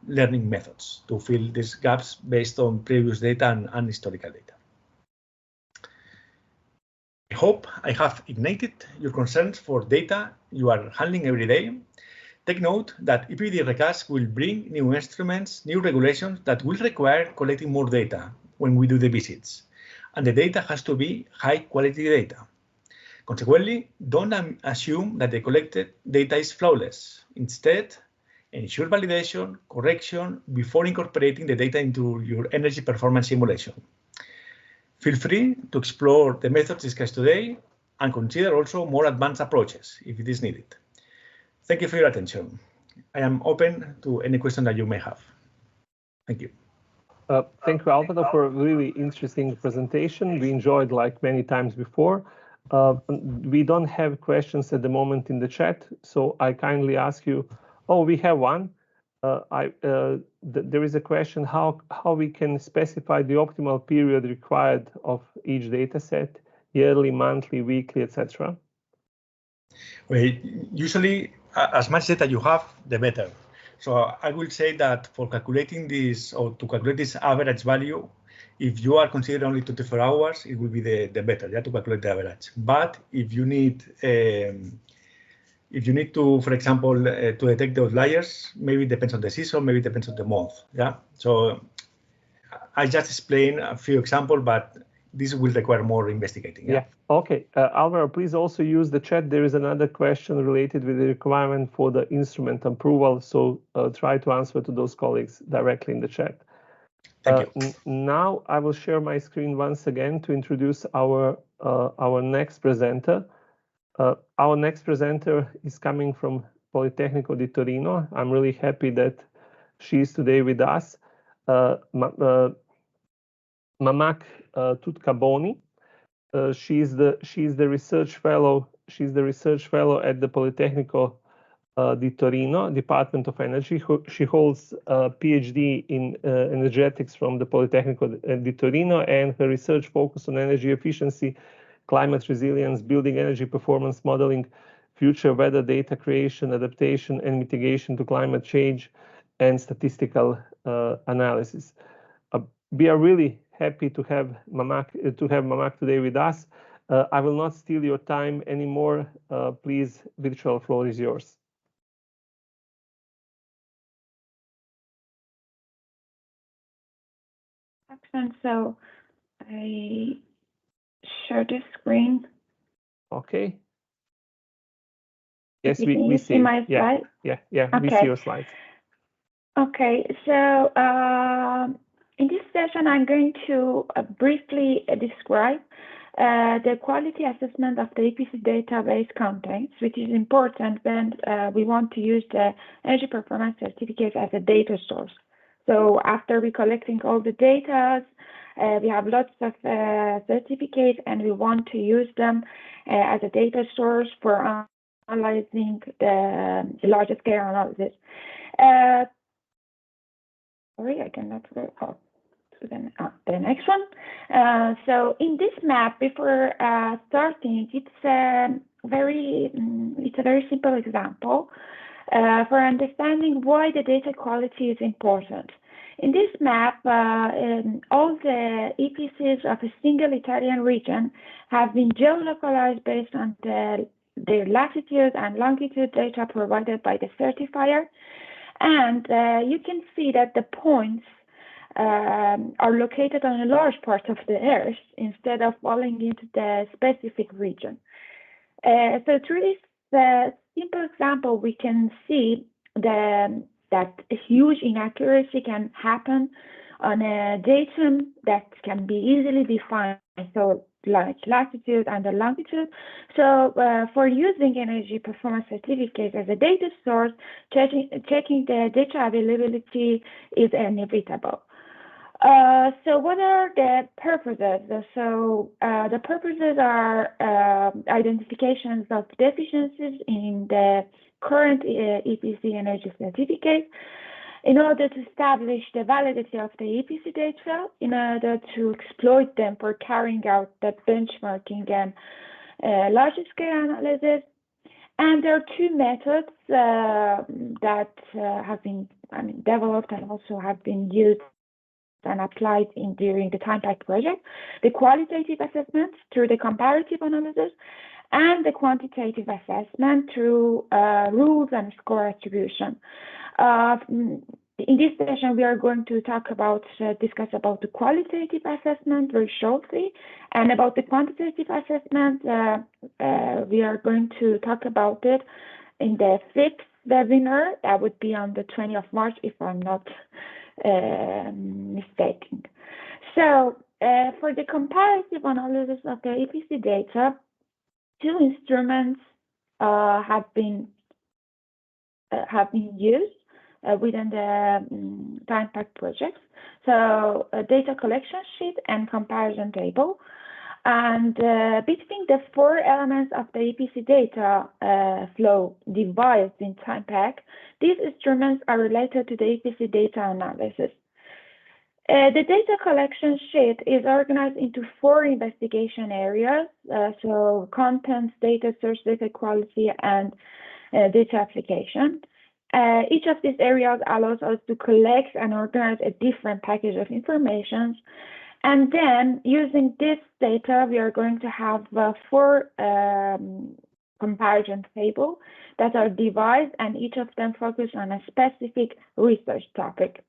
learning methods to fill these gaps based on previous data and historical data. I hope I have ignited your concerns for data you are handling every day. Take note that EPBD Recast will bring new instruments, new regulations that will require collecting more data when we do the visits. And the data has to be high quality data. Consequently, don't assume that the collected data is flawless. Instead, ensure validation, correction before incorporating the data into your energy performance simulation. Feel free to explore the methods discussed today and consider also more advanced approaches if it is needed. Thank you for your attention. I am open to any question that you may have. Thank you. Thank you, Alvaro, for a really interesting presentation. We enjoyed like many times before. We don't have questions at the moment in the chat, so I kindly ask you, we have one. There is a question how we can specify the optimal period required of each data set, yearly, monthly, weekly, etc. Well, usually, as much data you have, the better. So I will say that for calculating this, or to calculate this average value, if you are considering only 24 hours, it will be the better, yeah, to calculate the average. But if you need to, for example, to detect the outliers, maybe it depends on the season, maybe it depends on the month. Yeah. So I just explained a few examples, but this will require more investigating. Yeah. Okay. Alvaro, please also use the chat. There is another question related with the requirement for the instrument approval. So try to answer to those colleagues directly in the chat. Thank you. Now I will share my screen once again to introduce our next presenter. Our next presenter is coming from Politecnico di Torino. I'm really happy that she is today with us. Mamak Tutkaboni. She's the research fellow. She's the research fellow at the Politecnico di Torino, Department of Energy. She holds a PhD in energetics from the Politecnico di Torino, and her research focuses on energy efficiency, climate resilience, building energy performance modeling, future weather data creation, adaptation and mitigation to climate change, and statistical analysis. We are really happy to have Mamak today with us. I will not steal your time anymore. Please, virtual floor is yours. Excellent. So I share the screen. Okay. Yes, You we see my slide? Yeah, okay. We see your slides. Okay, so in this session, I'm going to briefly describe the quality assessment of the EPC database contents, which is important when we want to use the energy performance certificate as a data source. So after we collecting all the data, we have lots of certificates and we want to use them as a data source for analyzing the larger scale analysis. Sorry, I cannot go to the next one. So in this map, before starting, it's a very simple example for understanding why the data quality is important. In this map, all the EPCs of a single Italian region have been geolocalized based on the latitude and longitude data provided by the certifier. And you can see that the points are located on a large part of the Earth instead of falling into the specific region. So through this simple example, we can see that a huge inaccuracy can happen on a datum that can be easily defined, so like latitude and the longitude. So for using energy performance certificates as a data source, checking the data availability is inevitable. So what are the purposes? So the purposes are identifications of deficiencies in the current EPC energy certificate in order to establish the validity of the EPC data, in order to exploit them for carrying out the benchmarking and larger scale analysis. And there are two methods that have been developed and also have been used and applied during the TIMEPAC project: the qualitative assessment through the comparative analysis, and the quantitative assessment through rules and score attribution. In this session, we are going to discuss about the qualitative assessment very shortly, and about the quantitative assessment, we are going to talk about it in the 5th webinar. That would be on the 20th of March, if I'm not mistaken. So for the comparative analysis of the EPC data, two instruments have been used within the TIMEPAC projects. So a data collection sheet and comparison table. And between the 4 elements of the EPC data flow devised in TIMEPAC, these instruments are related to the EPC data analysis. The data collection sheet is organized into 4 investigation areas, so contents, data source, data quality, and data application. Each of these areas allows us to collect and organize a different package of information. And then using this data, we are going to have 4 comparison tables that are devised, and each of them focus on a specific research topic.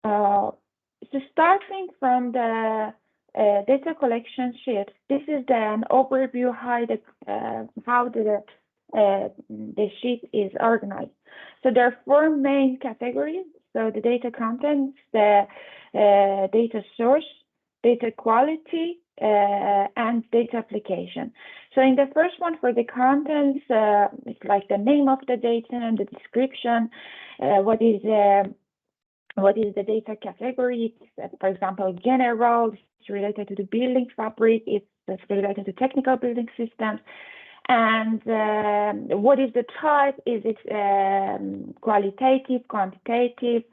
So starting from the data collection sheet, this is an overview how the sheet is organized. So there are 4 main categories. So the data contents, the data source, data quality, and data application. So in the first one, for the contents, it's like the name of the data and the description, what is the data category. It's, for example, general, it's related to the building fabric, it's related to technical building systems. And what is the type? Is it qualitative, quantitative?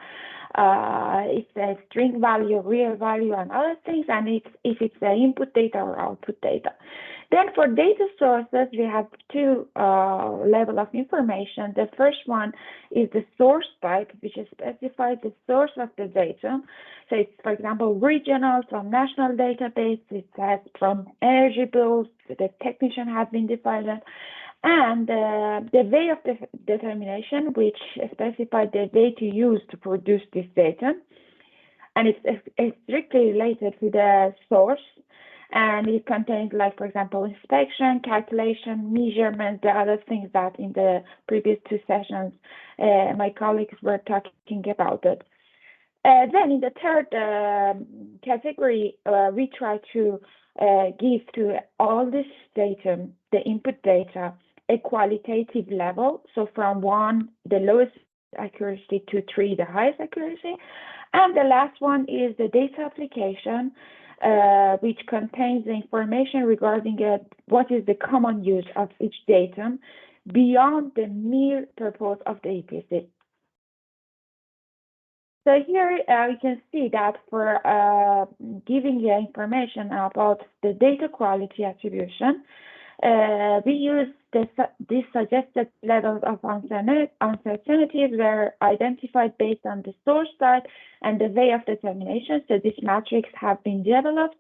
It's a string value, real value, and other things. And if it's input data or output data. Then for data sources, we have two levels of information. The first one is the source type, which is specified the source of the data. So it's, for example, regional from national database. It has from energy bills. The technician has been defined. And the way of the determination, which specifies the way to use to produce this data. And it's strictly related to the source. And it contains, like, for example, inspection, calculation, measurement, the other things that in the previous two sessions my colleagues were talking about it. Then in the third category, we try to give to all this data, the input data, a qualitative level. So from 1, the lowest accuracy, to 3, the highest accuracy. And the last one is the data application, which contains the information regarding what is the common use of each datum beyond the mere purpose of the EPC. So here you can see that for giving you information about the data quality attribution, we use these suggested levels of uncertainties were identified based on the source type and the way of determination. So these metrics have been developed.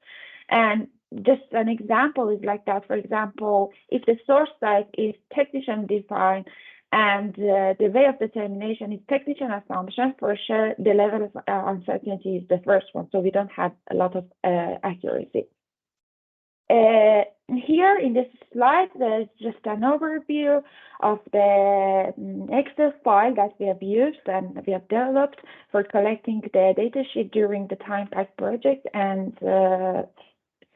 And just an example is like that. For example, if the source type is technician defined and the way of determination is technician assumption, for sure the level of uncertainty is the first one. So we don't have a lot of accuracy. Here in this slide, there's just an overview of the Excel file that we have used and we have developed for collecting the datasheet during the TIMEPAC project. And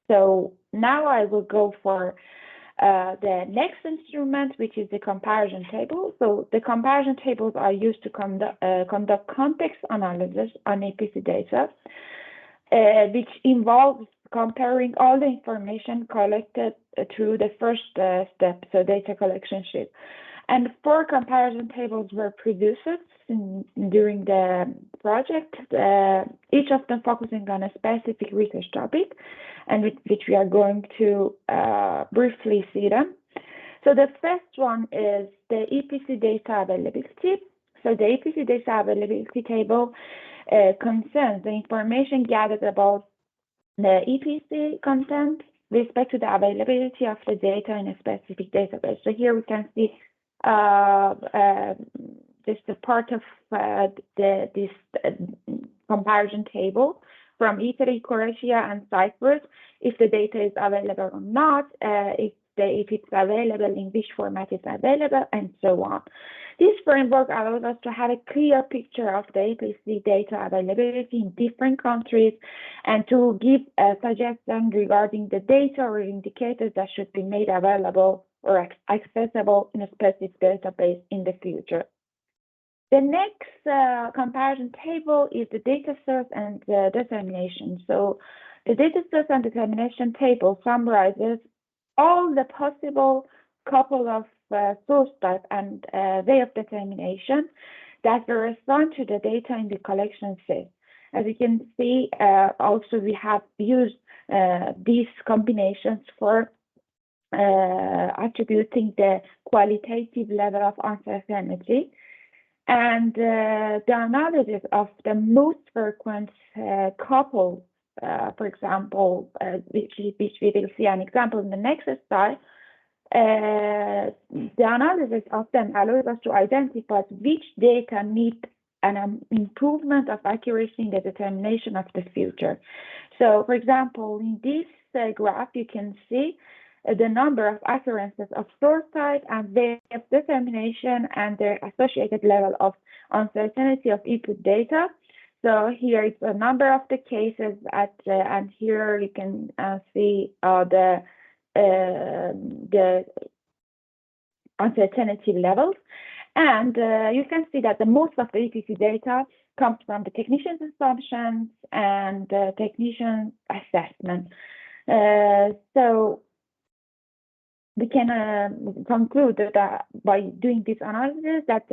so now I will go for the next instrument, which is the comparison table. So the comparison tables are used to conduct context analysis on EPC data, which involves comparing all the information collected through the first step, so data collection sheet. And 4 comparison tables were produced during the project, each of them focusing on a specific research topic, and which we are going to briefly see them. So the first one is the EPC data availability. So the EPC data availability table concerns the information gathered about the EPC content with respect to the availability of the data in a specific database. So here we can see just a part of this comparison table from Italy, Croatia, and Cyprus, if the data is available or not, if it's available, in which format it's available, and so on. This framework allows us to have a clear picture of the EPC data availability in different countries and to give a suggestion regarding the data or indicators that should be made available or accessible in a specific database in the future. The next comparison table is the data source and determination. So the data source and determination table summarizes all the possible couple of source type and way of determination that were assigned to the data in the collection set. As you can see, also we have used these combinations for attributing the qualitative level of uncertainty. And the analysis of the most frequent couple, for example, which we will see an example in the next slide, the analysis of them allows us to identify which data need an improvement of accuracy in the determination of the future. So, for example, in this graph, you can see the number of occurrences of source type and their determination and their associated level of uncertainty of input data. So here it's a number of the cases and here you can see the uncertainty levels. And you can see that the most of the EPC data comes from the technician's assumptions and the technician's assessment. So we can conclude that by doing this analysis that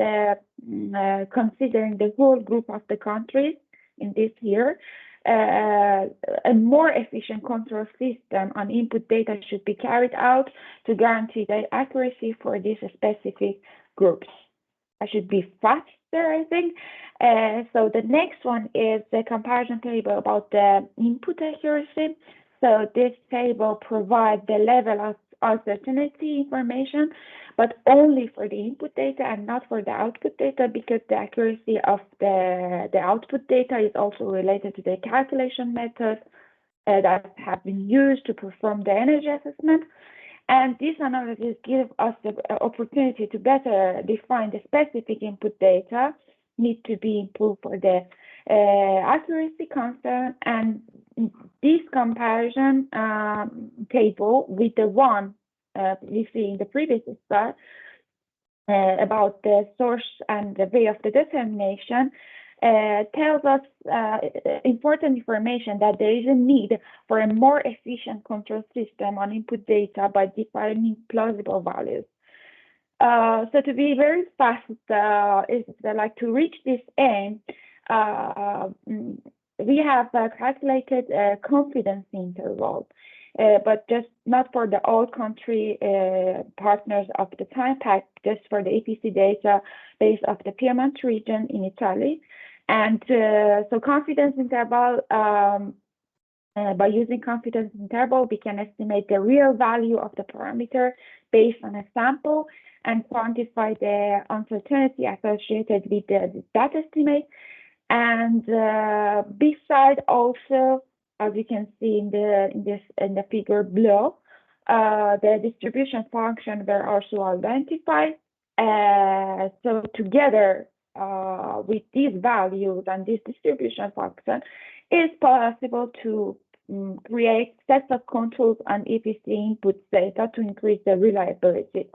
considering the whole group of the countries in this year, a more efficient control system on input data should be carried out to guarantee the accuracy for these specific groups. I should be faster, I think. So the next one is the comparison table about the input accuracy. So this table provides the level of uncertainty information, but only for the input data and not for the output data, because the accuracy of the output data is also related to the calculation methods that have been used to perform the energy assessment. And this analysis gives us the opportunity to better define the specific input data need to be improved for the accuracy concern. And this comparison table with the one we see in the previous slide about the source and the way of the determination tells us important information that there is a need for a more efficient control system on input data by defining plausible values. So to be very fast, like to reach this aim, we have calculated a confidence interval, but just not for the all country partners of the TIMEPAC, just for the EPC data based off the Piedmont region in Italy. And so confidence interval, by using confidence interval, we can estimate the real value of the parameter based on a sample and quantify the uncertainty associated with that estimate. And beside also, as you can see in the figure below, the distribution function were also identified. So together with these values and this distribution function, it's possible to create sets of controls on EPC input data to increase the reliability.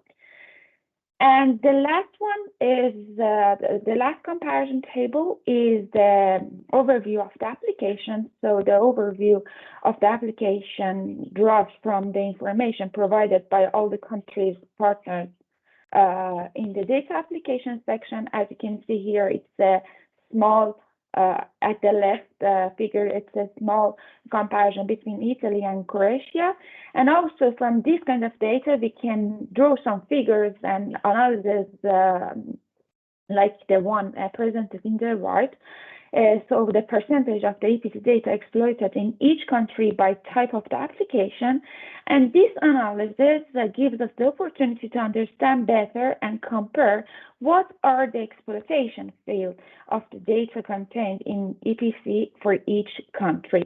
And the last one is the last comparison table is the overview of the application. So the overview of the application draws from the information provided by all the countries' partners in the data application section. As you can see here, it's a small, at the left figure, it's a small comparison between Italy and Croatia. And also from this kind of data, we can draw some figures and analysis like the one presented in the right. So the percentage of the EPC data exploited in each country by type of the application. And this analysis gives us the opportunity to understand better and compare what are the exploitation fields of the data contained in EPC for each country.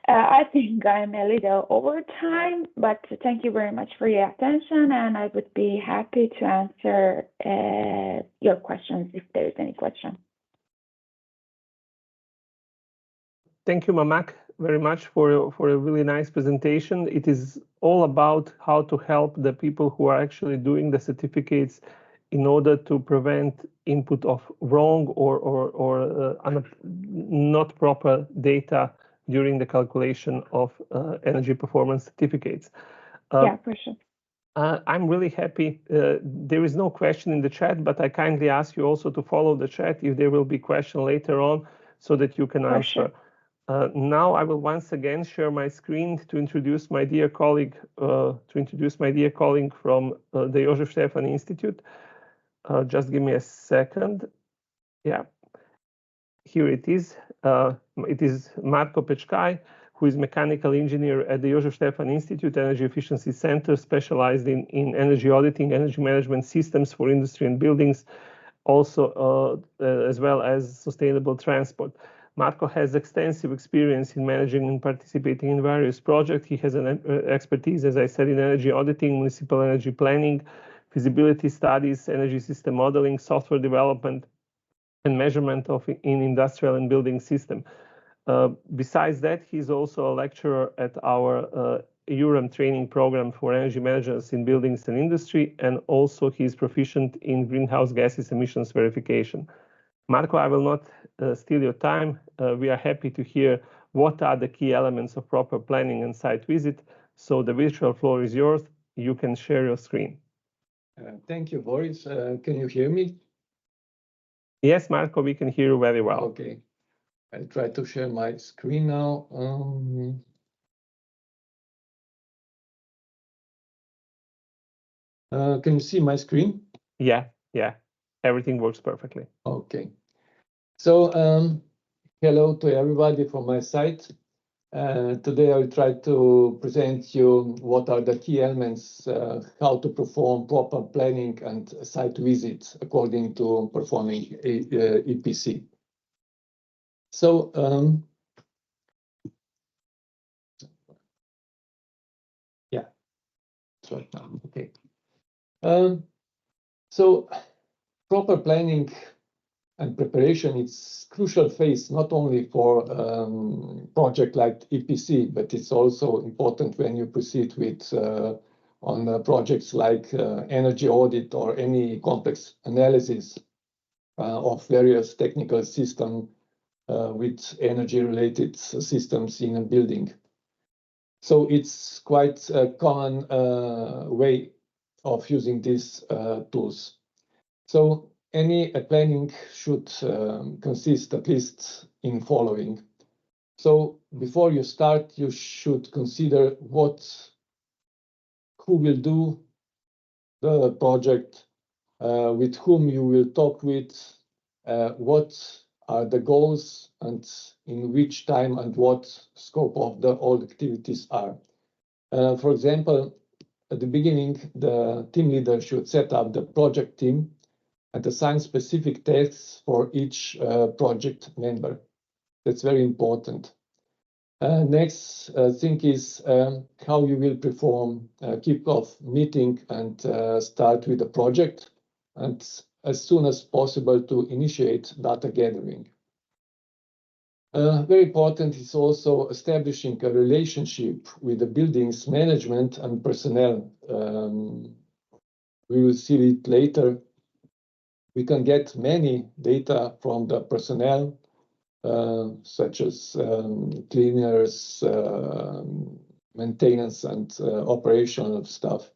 I think I'm a little over time, but thank you very much for your attention, and I would be happy to answer your questions if there is any question. Thank you, Mamak, very much for a really nice presentation. It is all about how to help the people who are actually doing the certificates in order to prevent input of wrong or not proper data during the calculation of energy performance certificates. Yeah, for sure. I'm really happy. There is no question in the chat, but I kindly ask you also to follow the chat if there will be question later on so that you can answer. Sure. Now I will once again share my screen to introduce my dear colleague from the Josef Stefan Institute. Just give me a second. Yeah, here it is. It is Marko Pečkaj, who is mechanical engineer at the Josef Stefan Institute Energy Efficiency Center, specialized in energy auditing, energy management systems for industry and buildings, also as well as sustainable transport. Marco has extensive experience in managing and participating in various projects. He has an expertise, as I said, in energy auditing, municipal energy planning, feasibility studies, energy system modeling, software development, and measurement in industrial and building system. Besides that, he's also a lecturer at our URAM training program for energy managers in buildings and industry, and also he's proficient in greenhouse gases emissions verification. Marco, I will not steal your time. We are happy to hear what are the key elements of proper planning and site visit. So the virtual floor is yours. You can share your screen. Thank you, Boris. Can you hear me? Yes, Marco, we can hear you very well. Okay. I'll try to share my screen now. Can you see my screen? Yeah. Everything works perfectly. Okay. So hello to everybody from my side. Today I will try to present you what are the key elements, how to perform proper planning and site visits according to performing EPC. So yeah, it's right now. Okay. So proper planning and preparation is crucial phase not only for project like EPC, but it's also important when you proceed with on projects like energy audit or any complex analysis of various technical system with energy related systems in a building. So it's quite a common way of using these tools. So any planning should consist at least in following. So before you start, you should consider who will do the project, with whom you will talk with, what are the goals and in which time and what scope of all activities are. For example, at the beginning, the team leader should set up the project team and assign specific tasks for each project member. That's very important. Next thing is how you will perform kick-off meeting and start with the project, and as soon as possible to initiate data gathering. Very important is also establishing a relationship with the building's management and personnel. We will see it later. We can get many data from the personnel, such as cleaners, maintenance, and operational staff.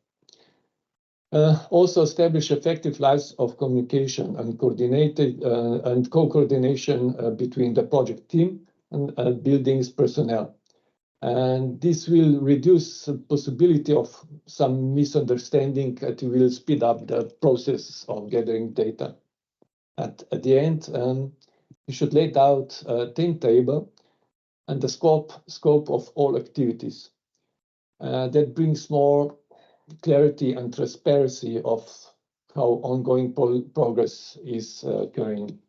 Also establish effective lines of communication and coordinated and co-coordination between the project team and buildings personnel. And this will reduce the possibility of some misunderstanding. It will speed up the process of gathering data. At the end, you should lay out a timetable and the scope of all activities. That brings more clarity and transparency of how ongoing progress is occurring.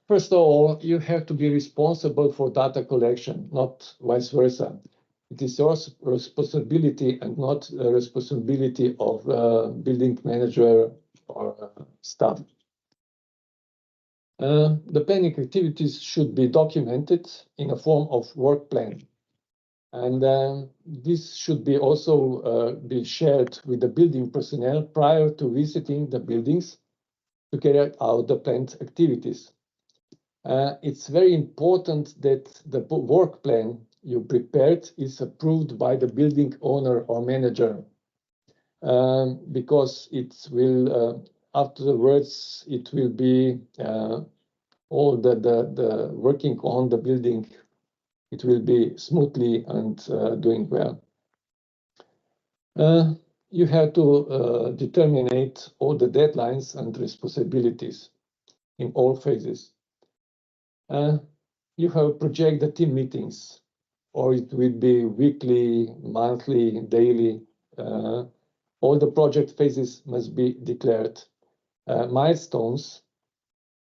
First of all, you have to be responsible for data collection, not vice versa. It is your responsibility and not the responsibility of building manager or staff. The planning activities should be documented in a form of work plan. And this should be also be shared with the building personnel prior to visiting the buildings to carry out the planned activities. It's very important that the work plan you prepared is approved by the building owner or manager, because it will, afterwards, it will be all the working on the building, it will be smoothly and doing well. You have to determine all the deadlines and responsibilities in all phases. You have project the team meetings, or it will be weekly, monthly, daily. All the project phases must be declared. Milestones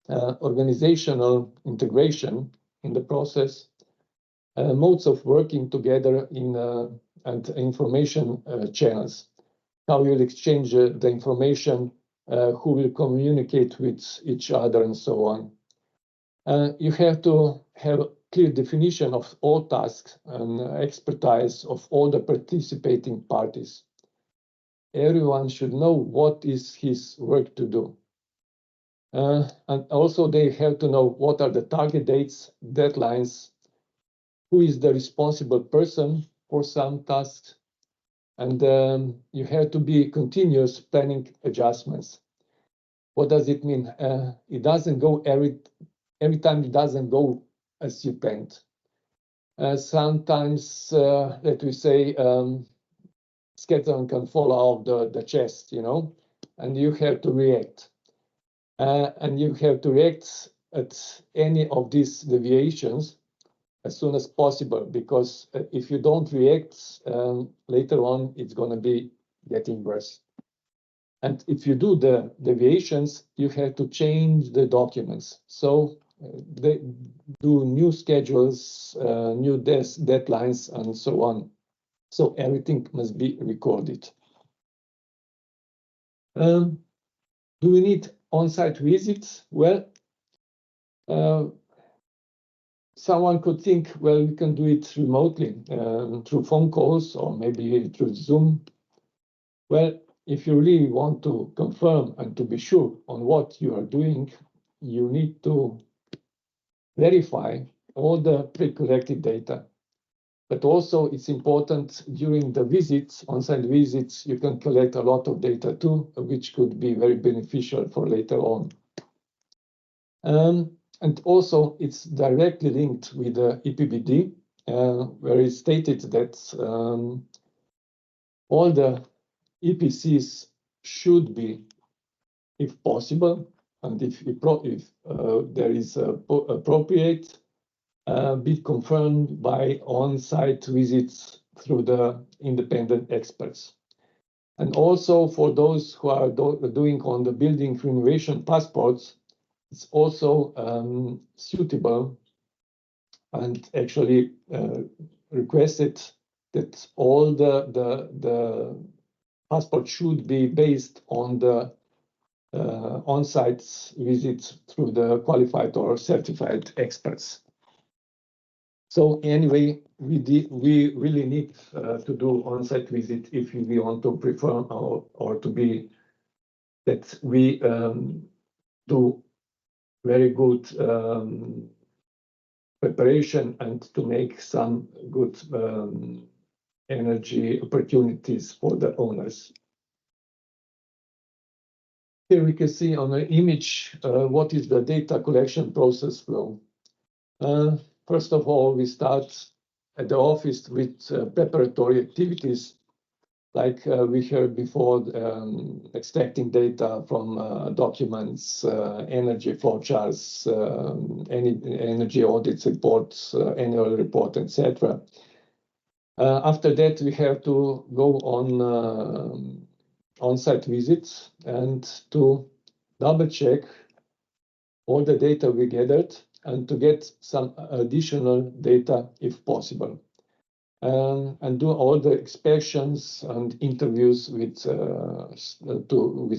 organizational integration in the process, modes of working together in and information channels. How you'll exchange the information, who will communicate with each other, and so on. You have to have a clear definition of all tasks and expertise of all the participating parties. Everyone should know what is his work to do. And also they have to know what are the target dates, deadlines, who is the responsible person for some tasks, and you have to be continuous planning adjustments. What does it mean? It doesn't go every time, it doesn't go as you planned. Sometimes, let me say, skeleton can fall out of the chest, you know, and you have to react. And you have to react at any of these deviations as soon as possible, because if you don't react, later on, it's going to be getting worse. And if you do the deviations, you have to change the documents. So they do new schedules, new deadlines, and so on. So everything must be recorded. Do we need on-site visits? Well, someone could think, well, we can do it remotely through phone calls or maybe through Zoom. Well, if you really want to confirm and to be sure on what you are doing, you need to verify all the pre-collected data. But also it's important during the visits, on-site visits, you can collect a lot of data too, which could be very beneficial for later on. And also it's directly linked with the EPBD, where it's stated that all the EPCs should be, if possible, and if there is appropriate, be confirmed by on-site visits through the independent experts. And also for those who are doing on the building renovation passports, it's also suitable and actually requested that all the passport should be based on the on-site visits through the qualified or certified experts. So anyway, we really need to do on-site visit if we want to perform or to be that we do very good preparation and to make some good energy opportunities for the owners. Here we can see on the image what is the data collection process flow. First of all, we start at the office with preparatory activities, like we heard before, extracting data from documents, energy flow charts, any energy audits reports, annual report, etc. After that, we have to go on on-site visits and to double-check all the data we gathered and to get some additional data if possible. And do all the inspections and interviews with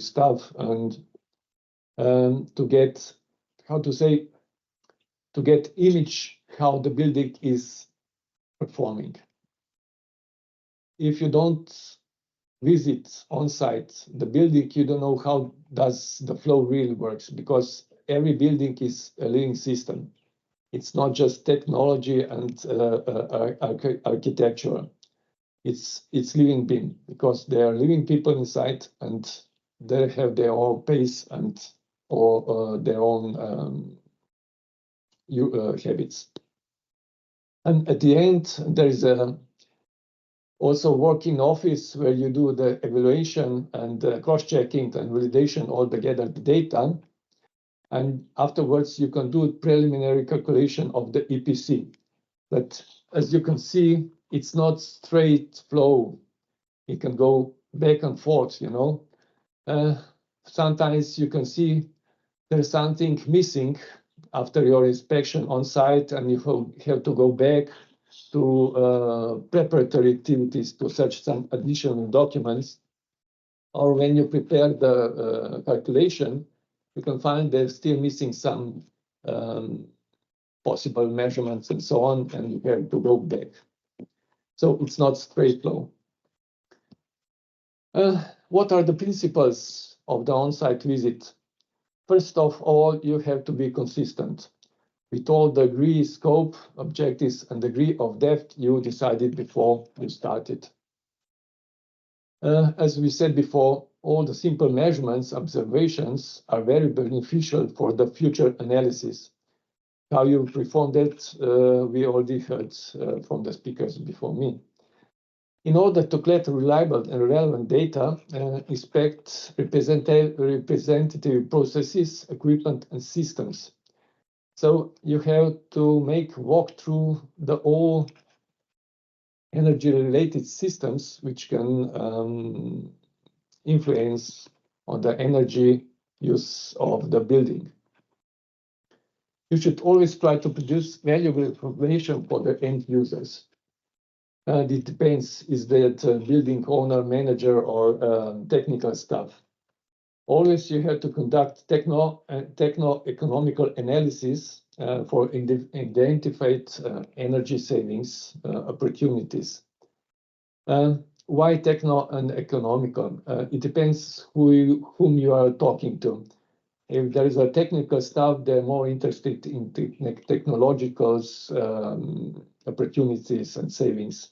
staff and to get, to get image how the building is performing. If you don't visit on-site the building, you don't know how does the flow really works, because every building is a living system. It's not just technology and architecture. It's living being, because there are living people inside and they have their own pace and or their own habits. And at the end, there is also working office where you do the evaluation and cross-checking and validation all together the data. And afterwards, you can do a preliminary calculation of the EPC. But as you can see, it's not straight flow. It can go back and forth, you know. Sometimes you can see there's something missing after your inspection on site and you have to go back to preparatory activities to search some additional documents, or when you prepare the calculation, you can find they're still missing some possible measurements and so on, and you have to go back. So it's not straight flow. What are the principles of the on-site visit? First of all, you have to be consistent with all the degree, scope, objectives, and degree of depth you decided before you started. As we said before, all the simple measurements, observations are very beneficial for the future analysis. How you perform that, we already heard from the speakers before me. In order to collect reliable and relevant data, inspect representative processes, equipment, and systems. So you have to walk through the all energy-related systems which can influence on the energy use of the building. You should always try to produce valuable information for the end users. It depends, is that building owner, manager, or technical staff. Always you have to conduct techno-economical analysis for identified energy savings opportunities. Why techno and economical? It depends whom you are talking to. If there is a technical staff, they're more interested in technological opportunities and savings.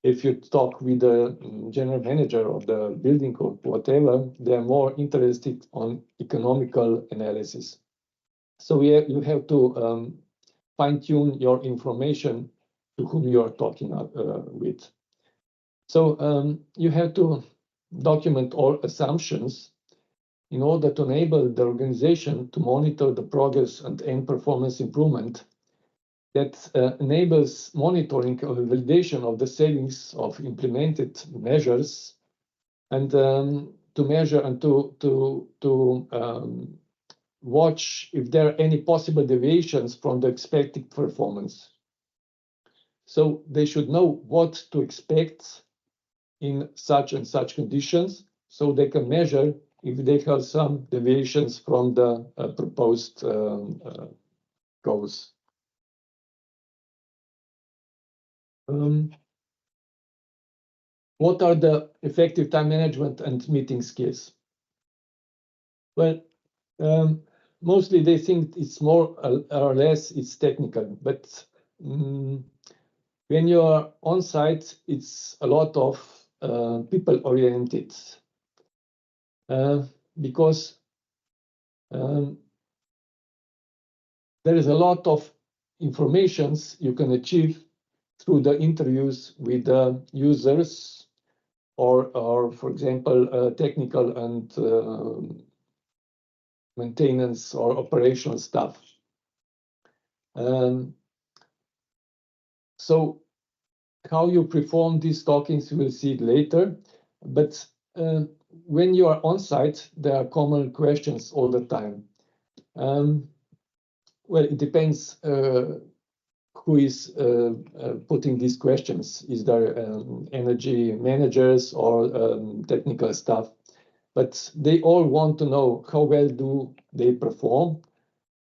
If you talk with the general manager of the building or whatever, they're more interested on economical analysis. So you have to fine-tune your information to whom you are talking with. So you have to document all assumptions in order to enable the organization to monitor the progress and end performance improvement that enables monitoring of validation of the savings of implemented measures, and to measure and to watch if there are any possible deviations from the expected performance. So they should know what to expect in such and such conditions, so they can measure if they have some deviations from the proposed goals. What are the effective time management and meeting skills? Well, mostly they think it's more or less it's technical, but when you are on site, it's a lot of people oriented because there is a lot of informations you can achieve through the interviews with the users or for example, technical and maintenance or operational staff. So how you perform these talkings, we'll see it later. But when you are on site, there are common questions all the time. Well, it depends who is putting these questions. Is there energy managers or technical staff? But they all want to know how well do they perform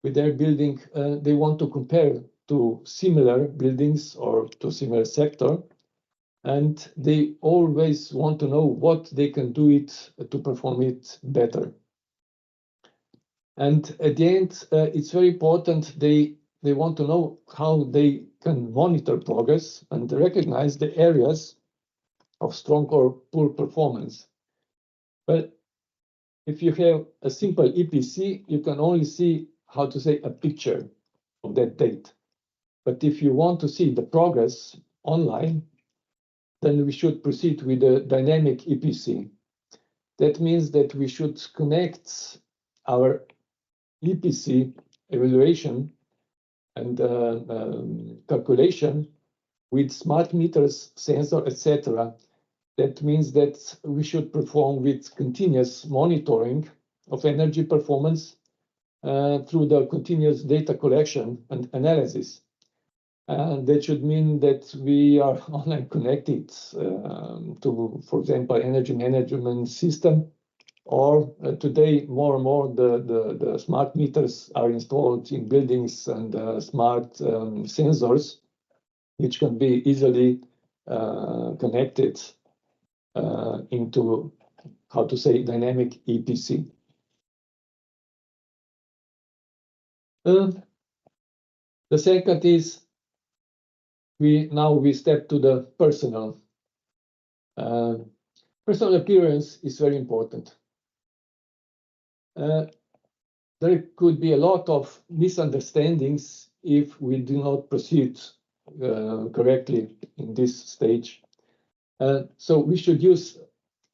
with their building. They want to compare to similar buildings or to similar sector. And they always want to know what they can do it to perform it better. And at the end, it's very important they want to know how they can monitor progress and recognize the areas of strong or poor performance. But if you have a simple EPC, you can only see, how to say, a picture of that date. But if you want to see the progress online, then we should proceed with the dynamic EPC. That means that we should connect our EPC evaluation and calculation with smart meters, sensor, etc. That means that we should perform with continuous monitoring of energy performance through the continuous data collection and analysis. And that should mean that we are online connected to, for example, energy management system, or today more and more the smart meters are installed in buildings, and smart sensors, which can be easily connected into, how to say, dynamic EPC. The second is we step to the personal. Personal appearance is very important. There could be a lot of misunderstandings if we do not proceed correctly in this stage. So we should use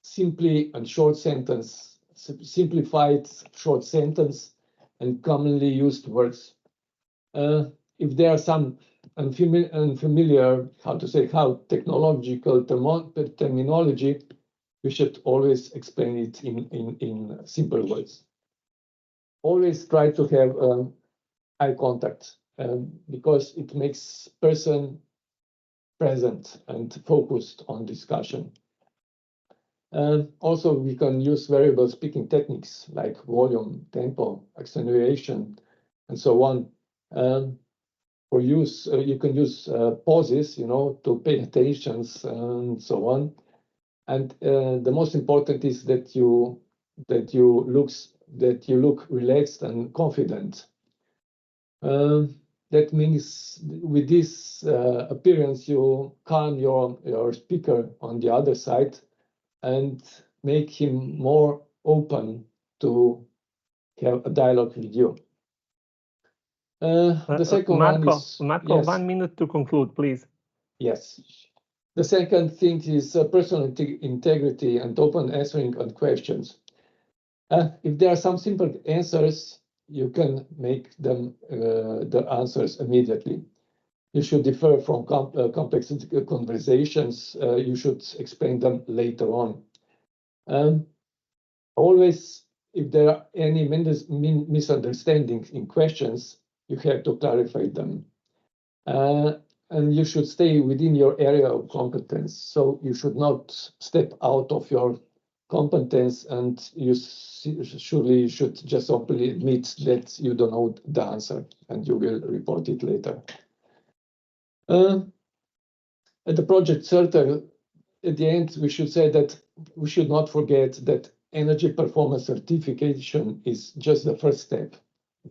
simply and short sentence, simplified short sentence, and commonly used words. If there are some unfamiliar, how technological terminology, we should always explain it in simple words. Always try to have eye contact, because it makes person present and focused on discussion. Also, we can use variable speaking techniques like volume, tempo, acceleration, and so on. For use, you can use pauses, to pay attention and so on. And the most important is that you look relaxed and confident. That means with this appearance, you calm your speaker on the other side and make him more open to have a dialogue with you. The second one is Marco, yes. 1 minute to conclude, please. Yes. The second thing is personal integrity and open answering on questions. If there are some simple answers, you can make them the answers immediately. You should defer from complex conversations. You should explain them later on. Always, if there are any misunderstandings in questions, you have to clarify them. And you should stay within your area of competence. So you should not step out of your competence, and you surely should just openly admit that you don't know the answer, and you will report it later. At the project circle, at the end, we should say that we should not forget that energy performance certification is just the first step.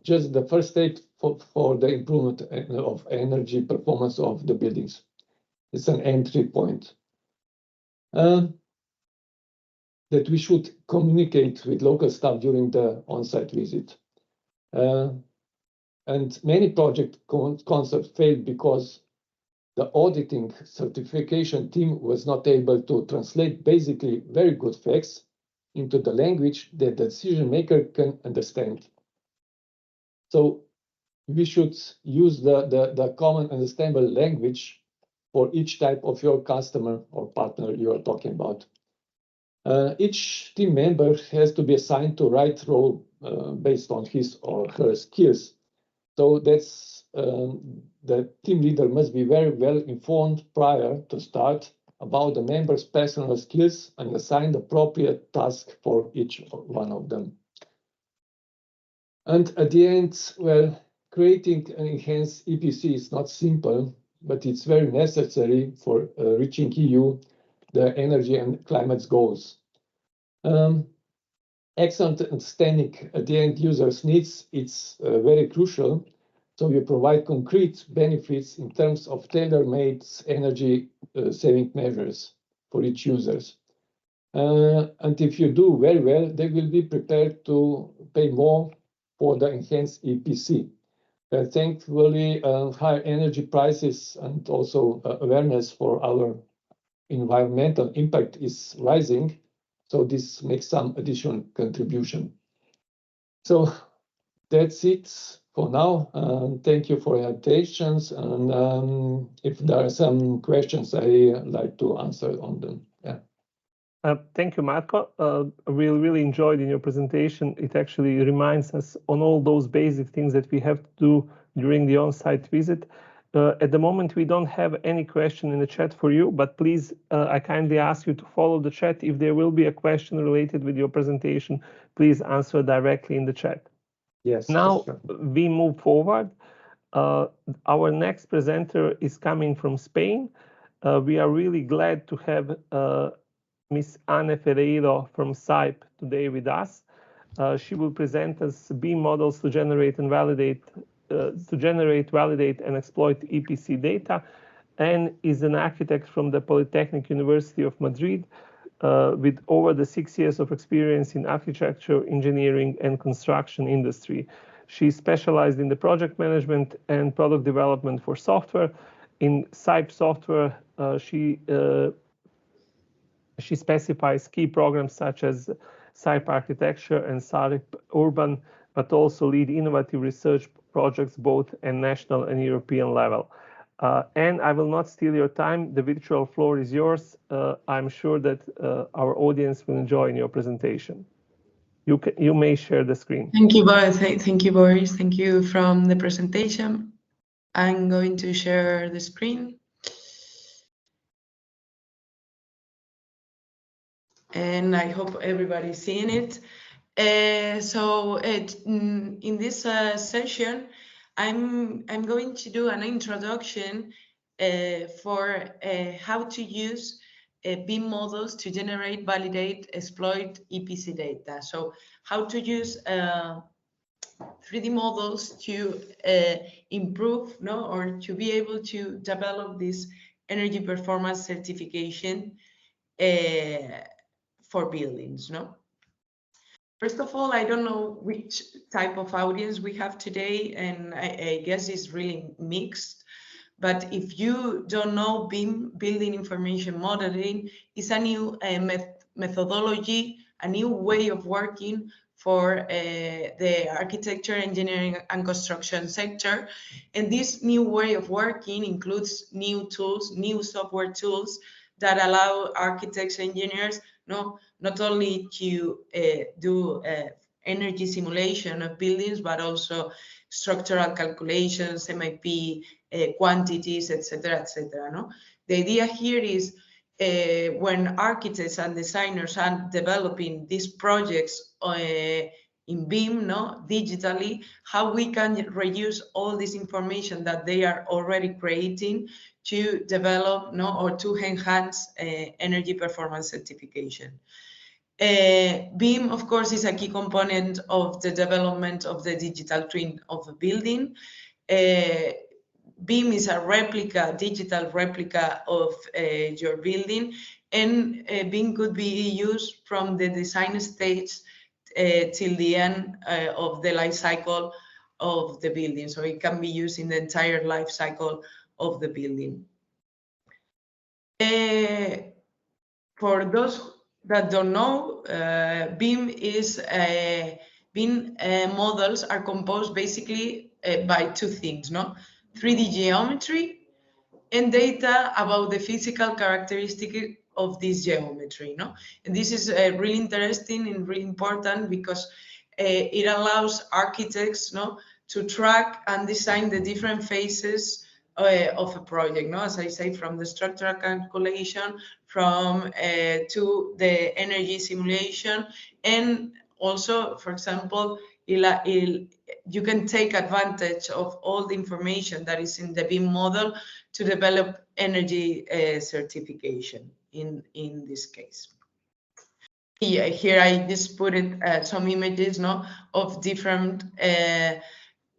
Just the first step for the improvement of energy performance of the buildings. It's an entry point. That we should communicate with local staff during the on-site visit. And many project concepts failed because the auditing certification team was not able to translate basically very good facts into the language that the decision maker can understand. So we should use the common understandable language for each type of your customer or partner you are talking about. Each team member has to be assigned to right role based on his or her skills. So that's the team leader must be very well informed prior to start about the members' personal skills and assign the appropriate task for each one of them. And at the end, well, creating an enhanced EPC is not simple, but it's very necessary for reaching EU, the energy and climate goals. Excellent understanding at the end users' needs, it's very crucial. So you provide concrete benefits in terms of tailor-made energy saving measures for each users. And if you do very well, they will be prepared to pay more for the enhanced EPC. Thankfully, higher energy prices and also awareness for our environmental impact is rising. So this makes some additional contribution. So that's it for now. Thank you for your attention. And if there are some questions, I like to answer on them. Yeah. Thank you, Marco. We really enjoyed in your presentation. It actually reminds us on all those basic things that we have to do during the on-site visit. At the moment, we don't have any question in the chat for you, but please, I kindly ask you to follow the chat. If there will be a question related with your presentation, please answer directly in the chat. Yes. Now Sure. we move forward. Our next presenter is coming from Spain. We are really glad to have Ms. Anne Ferreiro from SAIP today with us. She will present us BIM models to generate, validate, and exploit EPC data, and is an architect from the Polytechnic University of Madrid with over 6 years of experience in architecture, engineering, and construction industry. She specialized in the project management and product development for software. In SAIP software, she specifies key programs such as SAIP Architecture and SAIP Urban, but also lead innovative research projects both at national and European level. And I will not steal your time. The virtual floor is yours. I'm sure that our audience will enjoy your presentation. You may share the screen. Thank you, Boris. Thank you, Boris. Thank you from the presentation. I'm going to share the screen. And I hope everybody's seeing it. In this session, I'm going to do an introduction for how to use BIM models to generate, validate, exploit EPC data. So how to use 3D models to improve, or to be able to develop this energy performance certification for buildings, First of all, I don't know which type of audience we have today, and I guess it's really mixed. But if you don't know, BIM, Building Information Modeling, is a new methodology, a new way of working for the architecture, engineering, and construction sector. And this new way of working includes new tools, new software tools that allow architects, engineers, not only to do energy simulation of buildings, but also structural calculations, MIP, quantities, etc., etc. The idea here is when architects and designers are developing these projects in BIM, digitally, how we can reuse all this information that they are already creating to develop, or to enhance energy performance certification. BIM, of course, is a key component of the development of the digital twin of a building. BIM is a replica, digital replica of your building, and BIM could be used from the design stage till the end of the life cycle of the building. So it can be used in the entire life cycle of the building. For those that don't know, BIM is BIM models are composed basically by two things, 3D geometry and data about the physical characteristic of this geometry, And this is really interesting and really important because it allows architects, to track and design the different phases of a project, as I say, from the structural calculation, from to the energy simulation, and also, for example, you can take advantage of all the information that is in the BIM model to develop energy certification in this case. Here I just put it some images, of different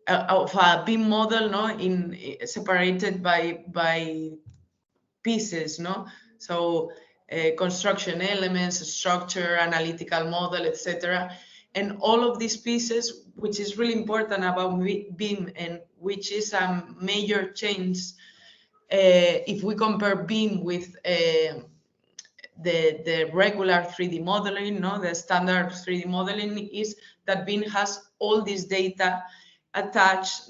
of a BIM model, separated by pieces, So construction elements, structure, analytical model, etc. And all of these pieces, which is really important about BIM, and which is a major change if we compare BIM with the regular 3D modeling, the standard 3D modeling, is that BIM has all this data attached,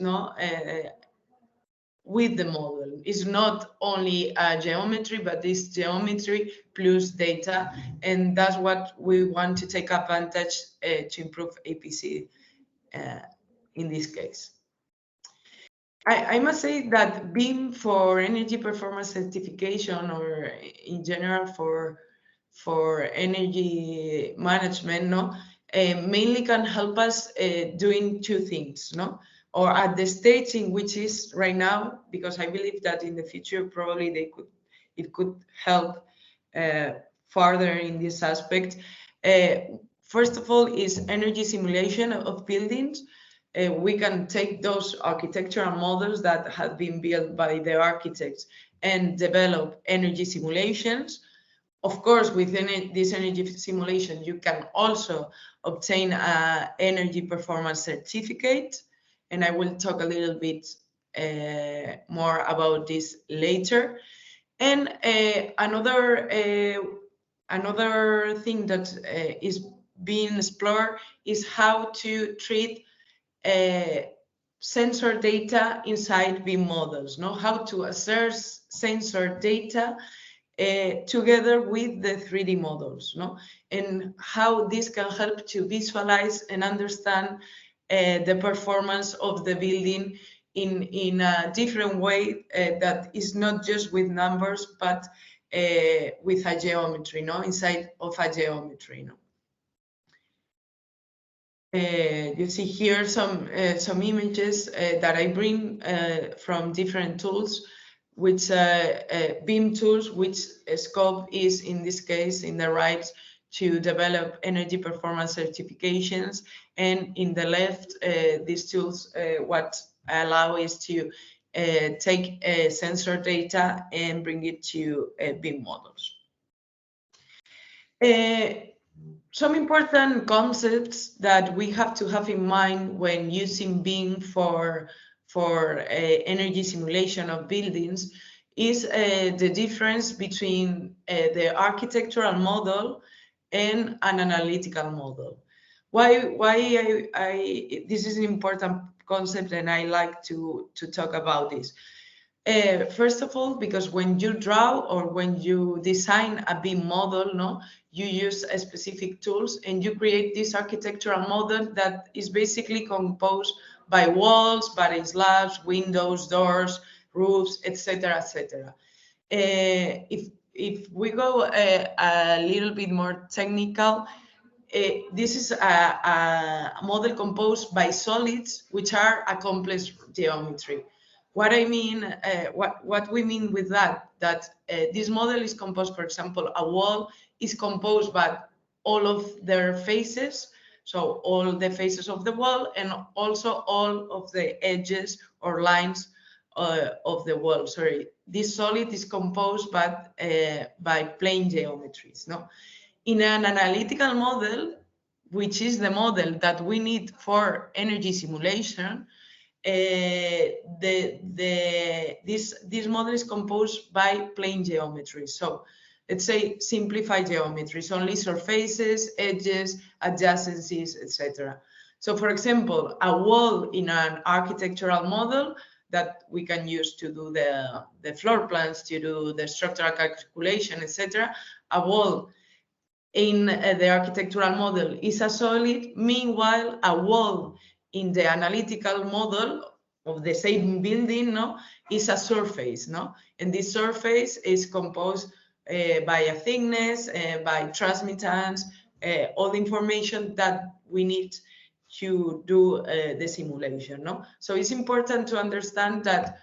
with the model. It's not only geometry, but it's geometry plus data, and that's what we want to take advantage to improve EPC in this case. I must say that BIM for energy performance certification, or in general for energy management, mainly can help us doing two things, or at the stage in which is right now, because I believe that in the future probably it could help further in this aspect. First of all is energy simulation of buildings. We can take those architectural models that have been built by the architects and develop energy simulations. Of course, within this energy simulation, you can also obtain an energy performance certificate, and I will talk a little bit more about this later. And another thing that is being explored is how to treat sensor data inside BIM models, how to assess sensor data together with the 3D models, and how this can help to visualize and understand the performance of the building in a different way that is not just with numbers, but with a geometry, inside of a geometry. You see here some images that I bring from different tools, which BIM tools, which scope is in this case in the right to develop energy performance certifications, and in the left, these tools what allow is to take sensor data and bring it to BIM models. Some important concepts that we have to have in mind when using BIM for energy simulation of buildings is the difference between the architectural model and an analytical model. Why this is an important concept, and I like to talk about this. First of all, because when you draw or when you design a BIM model, you use specific tools and you create this architectural model that is basically composed by walls, by slabs, windows, doors, roofs, etc., etc. If we go a little bit more technical, this is a model composed by solids, which are a complex geometry. What I mean, what we mean with that this model is composed, for example, a wall is composed by all of their faces, so all the faces of the wall, and also all of the edges or lines of the wall. Sorry, this solid is composed by plane geometries. In an analytical model, which is the model that we need for energy simulation, this model is composed by plane geometry. So let's say simplified geometries, only surfaces, edges, adjacencies, etc. So for example, a wall in an architectural model that we can use to do the floor plans, to do the structural calculation, etc. A wall in the architectural model is a solid. Meanwhile, a wall in the analytical model of the same building is a surface. And this surface is composed by a thickness, by transmittance, all the information that we need to do the simulation. So it's important to understand that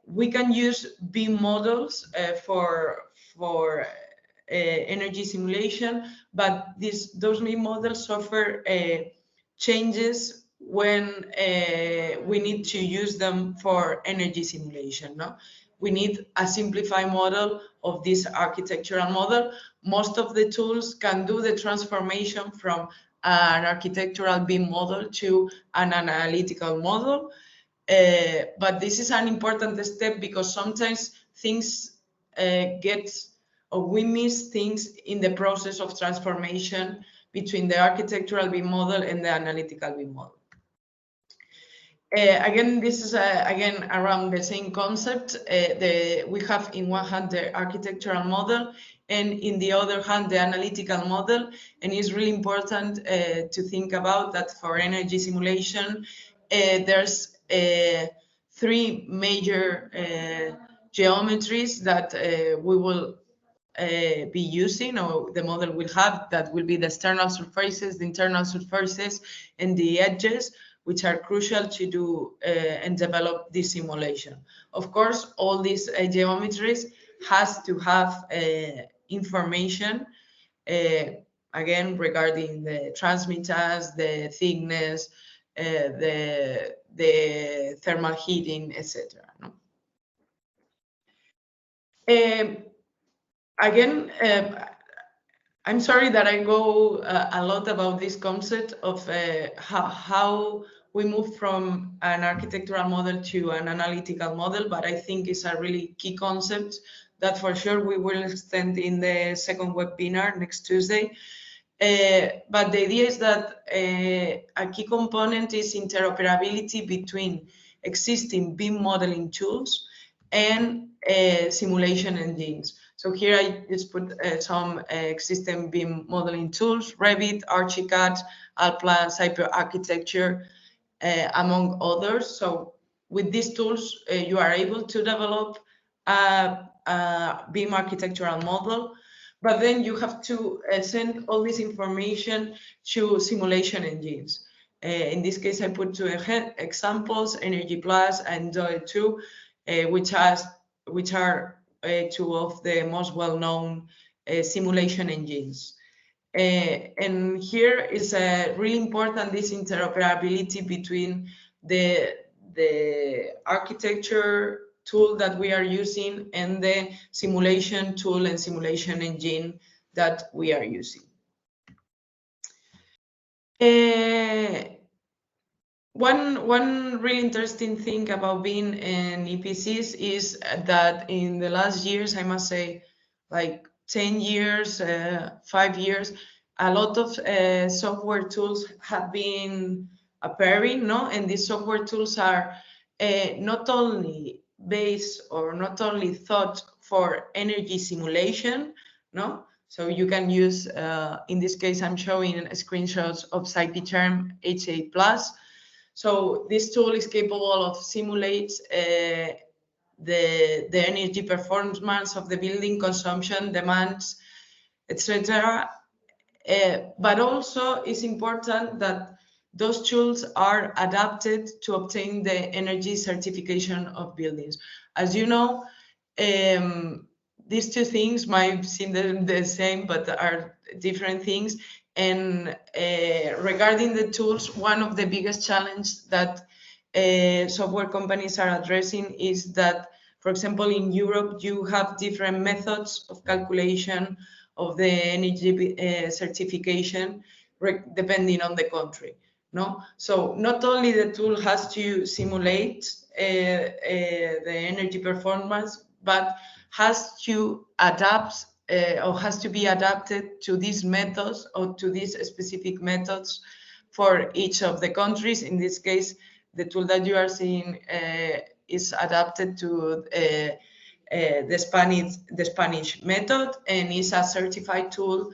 we can use BIM models for energy simulation, but those BIM models suffer changes when we need to use them for energy simulation. We need a simplified model of this architectural model. Most of the tools can do the transformation from an architectural BIM model to an analytical model. But this is an important step because sometimes things we miss things in the process of transformation between the architectural BIM model and the analytical BIM model. Again, this is again around the same concept. We have in one hand the architectural model, and in the other hand the analytical model. And it's really important to think about that for energy simulation. There's 3 major geometries that we will be using, or the model will have, that will be the external surfaces, the internal surfaces, and the edges, which are crucial to do and develop this simulation. Of course, all these geometries has to have information, again, regarding the transmittance, the thickness, the thermal heating, etc. No? Again, I'm sorry that I go a lot about this concept of how we move from an architectural model to an analytical model, but I think it's a really key concept that for sure we will extend in the second webinar next Tuesday. But the idea is that a key component is interoperability between existing BIM modeling tools and simulation engines. So here I just put some existing BIM modeling tools: Revit, Archicad, Alplan, Cyber Architecture, among others. So with these tools, you are able to develop a BIM architectural model, but then you have to send all this information to simulation engines. In this case, I put 2 examples, Energy Plus and DOE2, which are 2 of the most well-known simulation engines. And here is really important, this interoperability between the architecture tool that we are using and the simulation tool and simulation engine that we are using. One really interesting thing about BIM and EPCs is that in the last years, I must say, like 10 years, 5 years, a lot of software tools have been appearing, no? And these software tools are not only based or not only thought for energy simulation, no? So you can use, in this case, I'm showing screenshots of SciPyTerm HA+. So this tool is capable of simulate the energy performance of the building, consumption, demands, etc. But also it's important that those tools are adapted to obtain the energy certification of buildings. As you know, these 2 things might seem the same, but are different things. And regarding the tools, one of the biggest challenges that software companies are addressing is that, for example, in Europe, you have different methods of calculation of the energy certification depending on the country. No, so not only the tool has to simulate the energy performance, but has to adapt or has to be adapted to these methods or to these specific methods for each of the countries. In this case, the tool that you are seeing is adapted to the Spanish method and is a certified tool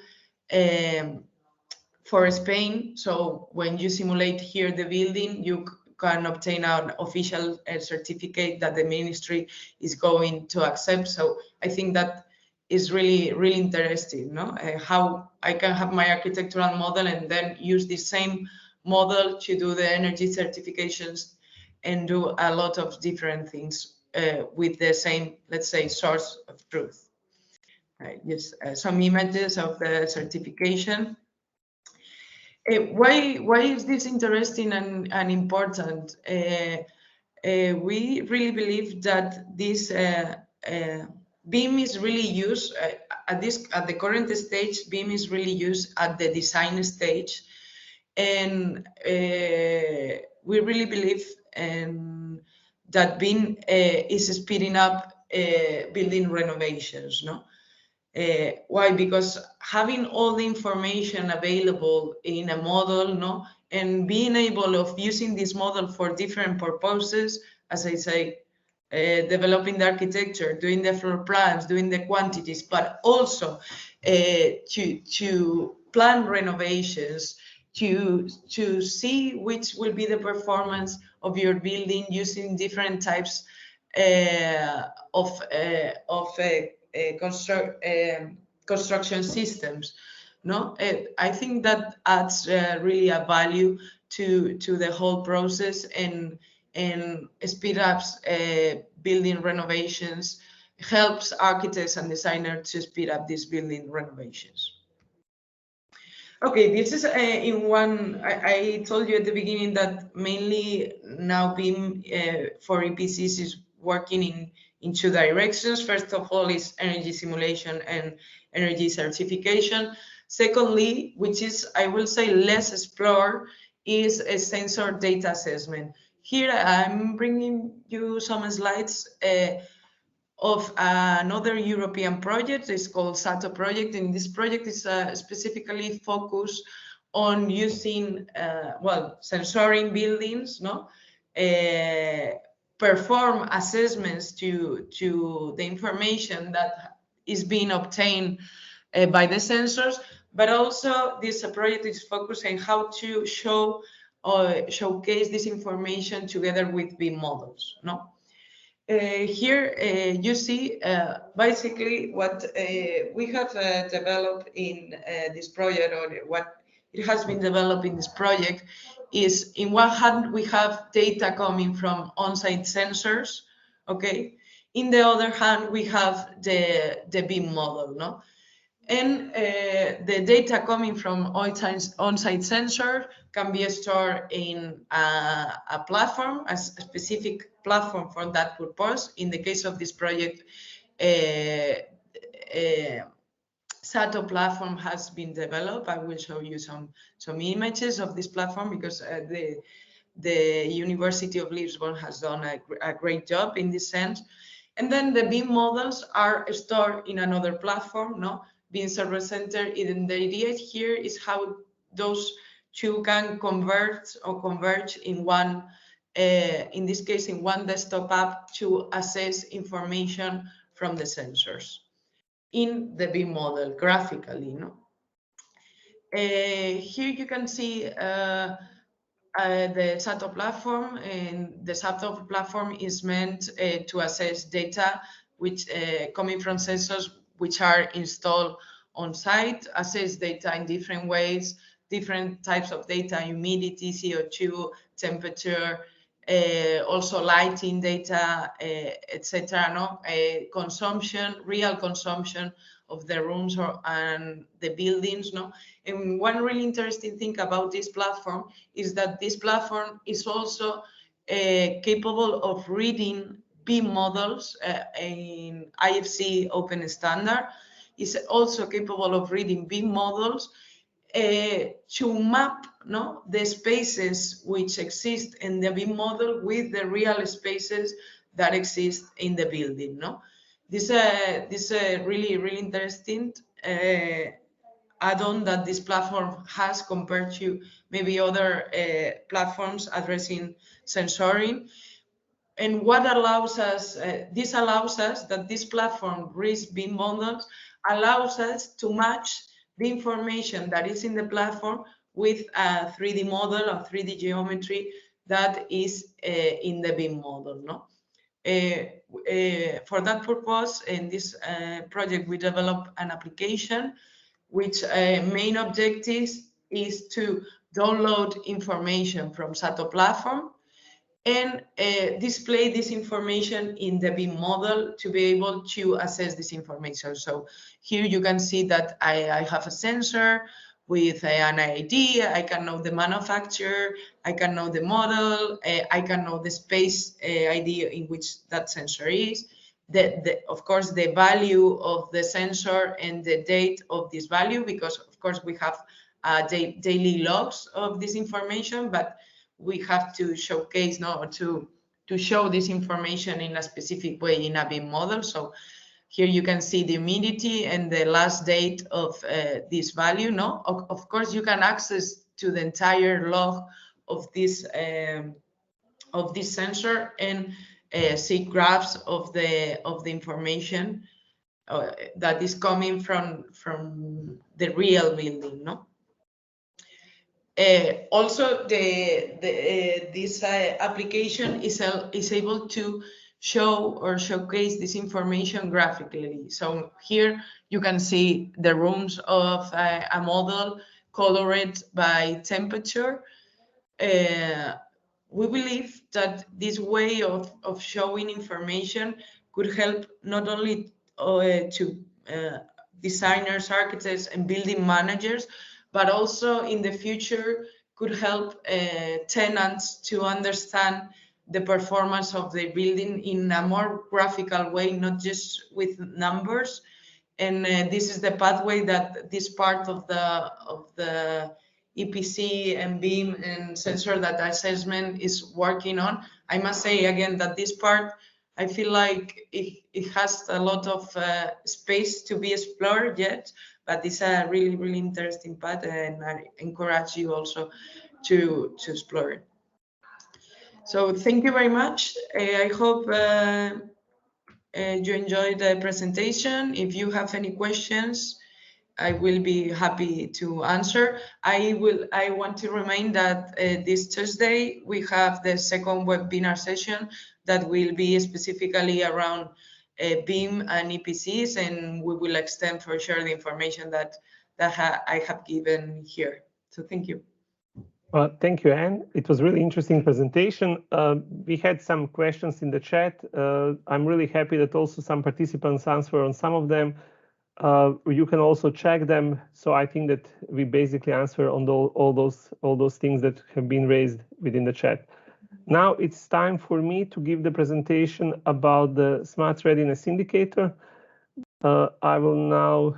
for Spain. So when you simulate here the building, you can obtain an official certificate that the ministry is going to accept. So I think that is really, really interesting, no? How I can have my architectural model and then use the same model to do the energy certifications and do a lot of different things with the same, let's say, source of truth. Just some images of the certification. Why is this interesting and important? We really believe that this BIM is really used at the current stage. BIM is really used at the design stage, and we really believe that BIM is speeding up building renovations. No, why? Because having all the information available in a model, no, and being able of using this model for different purposes, as I say, developing the architecture, doing the floor plans, doing the quantities, but also to plan renovations, to see which will be the performance of your building using different types of construction systems. No, I think that adds really a value to the whole process and speed ups building renovations, helps architects and designers to speed up these building renovations. Okay, this is in one. I told you at the beginning that mainly now BIM for EPCs is working in two directions. First of all is energy simulation and energy certification. Secondly, which is, I will say, less explored, is a sensor data assessment. Here I'm bringing you some slides of another European project. It's called SATO project, and this project is specifically focused on using, well, sensoring buildings, no? Perform assessments to the information that is being obtained by the sensors, but also this project is focused on how to show or showcase this information together with BIM models, no? Here you see basically what we have developed in this project, or what it has been developed in this project, is in one hand we have data coming from on-site sensors, okay? In the other hand we have the BIM model, no? And the data coming from on-site sensor can be stored in a platform, a specific platform for that purpose. In the case of this project, SATO platform has been developed. I will show you some images of this platform because the University of Lisbon has done a great job in this sense. And then the BIM models are stored in another platform, no? BIM Server Center. And the idea here is how those two can converge in one, in this case, in one desktop app to assess information from the sensors in the BIM model graphically, no? Here you can see the SATO platform, and the SATO platform is meant to assess data which coming from sensors which are installed on site, assess data in different ways, different types of data, humidity, CO2, temperature, also lighting data, etc. No, consumption, real consumption of the rooms and the buildings. No, and one really interesting thing about this platform is that this platform is also capable of reading BIM models in IFC open standard. Is also capable of reading BIM models to map, no, the spaces which exist in the BIM model with the real spaces that exist in the building. No, this really interesting add-on that this platform has compared to maybe other platforms addressing sensoring. And what allows us, this allows us that this platform reads BIM models, allows us to match the information that is in the platform with a 3D model, a 3D geometry that is in the BIM model. No? For that purpose, in this project, we developed an application which main objective is to download information from SATO platform and display this information in the BIM model to be able to assess this information. So here you can see that I have a sensor with an ID. I can know the manufacturer, I can know the model, I can know the space ID in which that sensor is. Of course, the value of the sensor and the date of this value, because of course we have daily logs of this information, but we have to showcase, no, to show this information in a specific way in a BIM model. So here you can see the humidity and the last date of this value. No, of course you can access to the entire log of this sensor and see graphs of the information that is coming from the real building, no? Also, this application is able to show or showcase this information graphically. So here you can see the rooms of a model colored by temperature. We believe that this way of showing information could help not only to designers, architects, and building managers, but also in the future could help tenants to understand the performance of the building in a more graphical way, not just with numbers. And this is the pathway that this part of the EPC and BIM and sensor data assessment is working on. I must say again that this part, I feel like it has a lot of space to be explored yet, but it's a really, really interesting path, and I encourage you also to explore it. So thank you very much. I hope you enjoyed the presentation. If you have any questions, I will be happy to answer. I want to remind that this Tuesday we have the second webinar session that will be specifically around BIM and EPCs, and we will extend for sure the information that I have given here. So thank you. Thank you, Anne. It was a really interesting presentation. We had some questions in the chat. I'm really happy that also some participants answered on some of them. You can also check them. So I think that we basically answer on all those things that have been raised within the chat. Now it's time for me to give the presentation about the Smart Readiness Indicator. I will now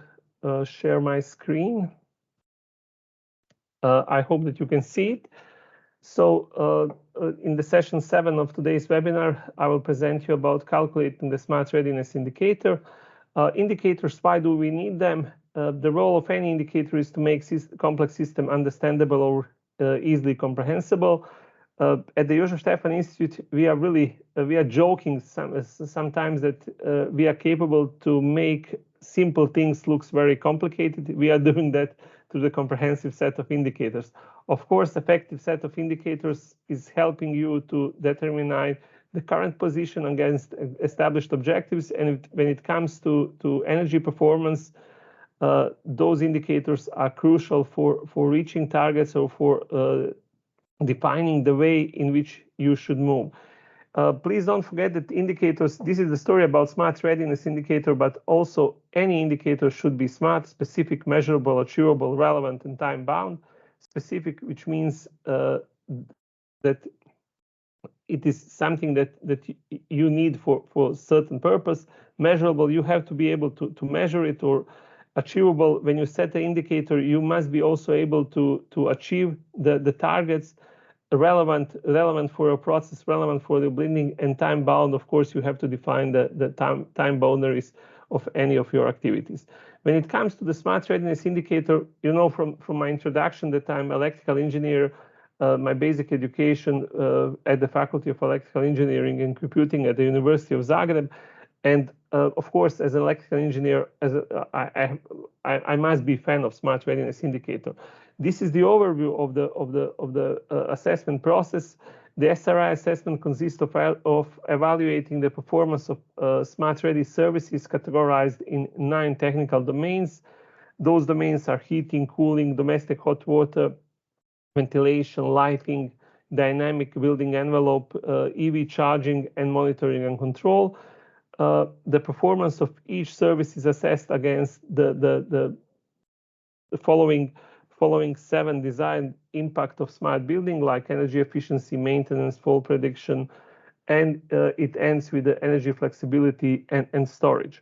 share my screen. I hope that you can see it. So in the session 7 of today's webinar, I will present you about calculating the Smart Readiness Indicator. Indicators, why do we need them? The role of any indicator is to make complex system understandable or easily comprehensible. At the Josef Stefan Institute, we are joking sometimes that we are capable to make simple things look very complicated. We are doing that through the comprehensive set of indicators. Of course, effective set of indicators is helping you to determine the current position against established objectives. And when it comes to energy performance, those indicators are crucial for reaching targets or for defining the way in which you should move. Please don't forget that indicators, this is the story about Smart Readiness Indicator, but also any indicator should be smart, specific, measurable, achievable, relevant, and time-bound. Specific, which means that it is something that you need for a certain purpose. Measurable, you have to be able to measure it, or achievable, when you set the indicator, you must be also able to achieve the targets. Relevant for a process, relevant for the building, and time bound. Of course, you have to define the time boundaries of any of your activities. When it comes to the Smart Readiness Indicator, you know from my introduction that I'm an electrical engineer. My basic education at the Faculty of Electrical Engineering and Computing at the University of Zagreb, and of course, as an electrical engineer, I must be a fan of Smart Readiness Indicator. This is the overview of the assessment process. The SRI assessment consists of evaluating the performance of smart ready services categorized in 9 technical domains. Those domains are heating, cooling, domestic hot water, ventilation, lighting, dynamic building envelope, EV charging, and monitoring and control. The performance of each service is assessed against the following 7 design impact of smart building, like energy efficiency, maintenance, fault prediction, and it ends with the energy flexibility and storage.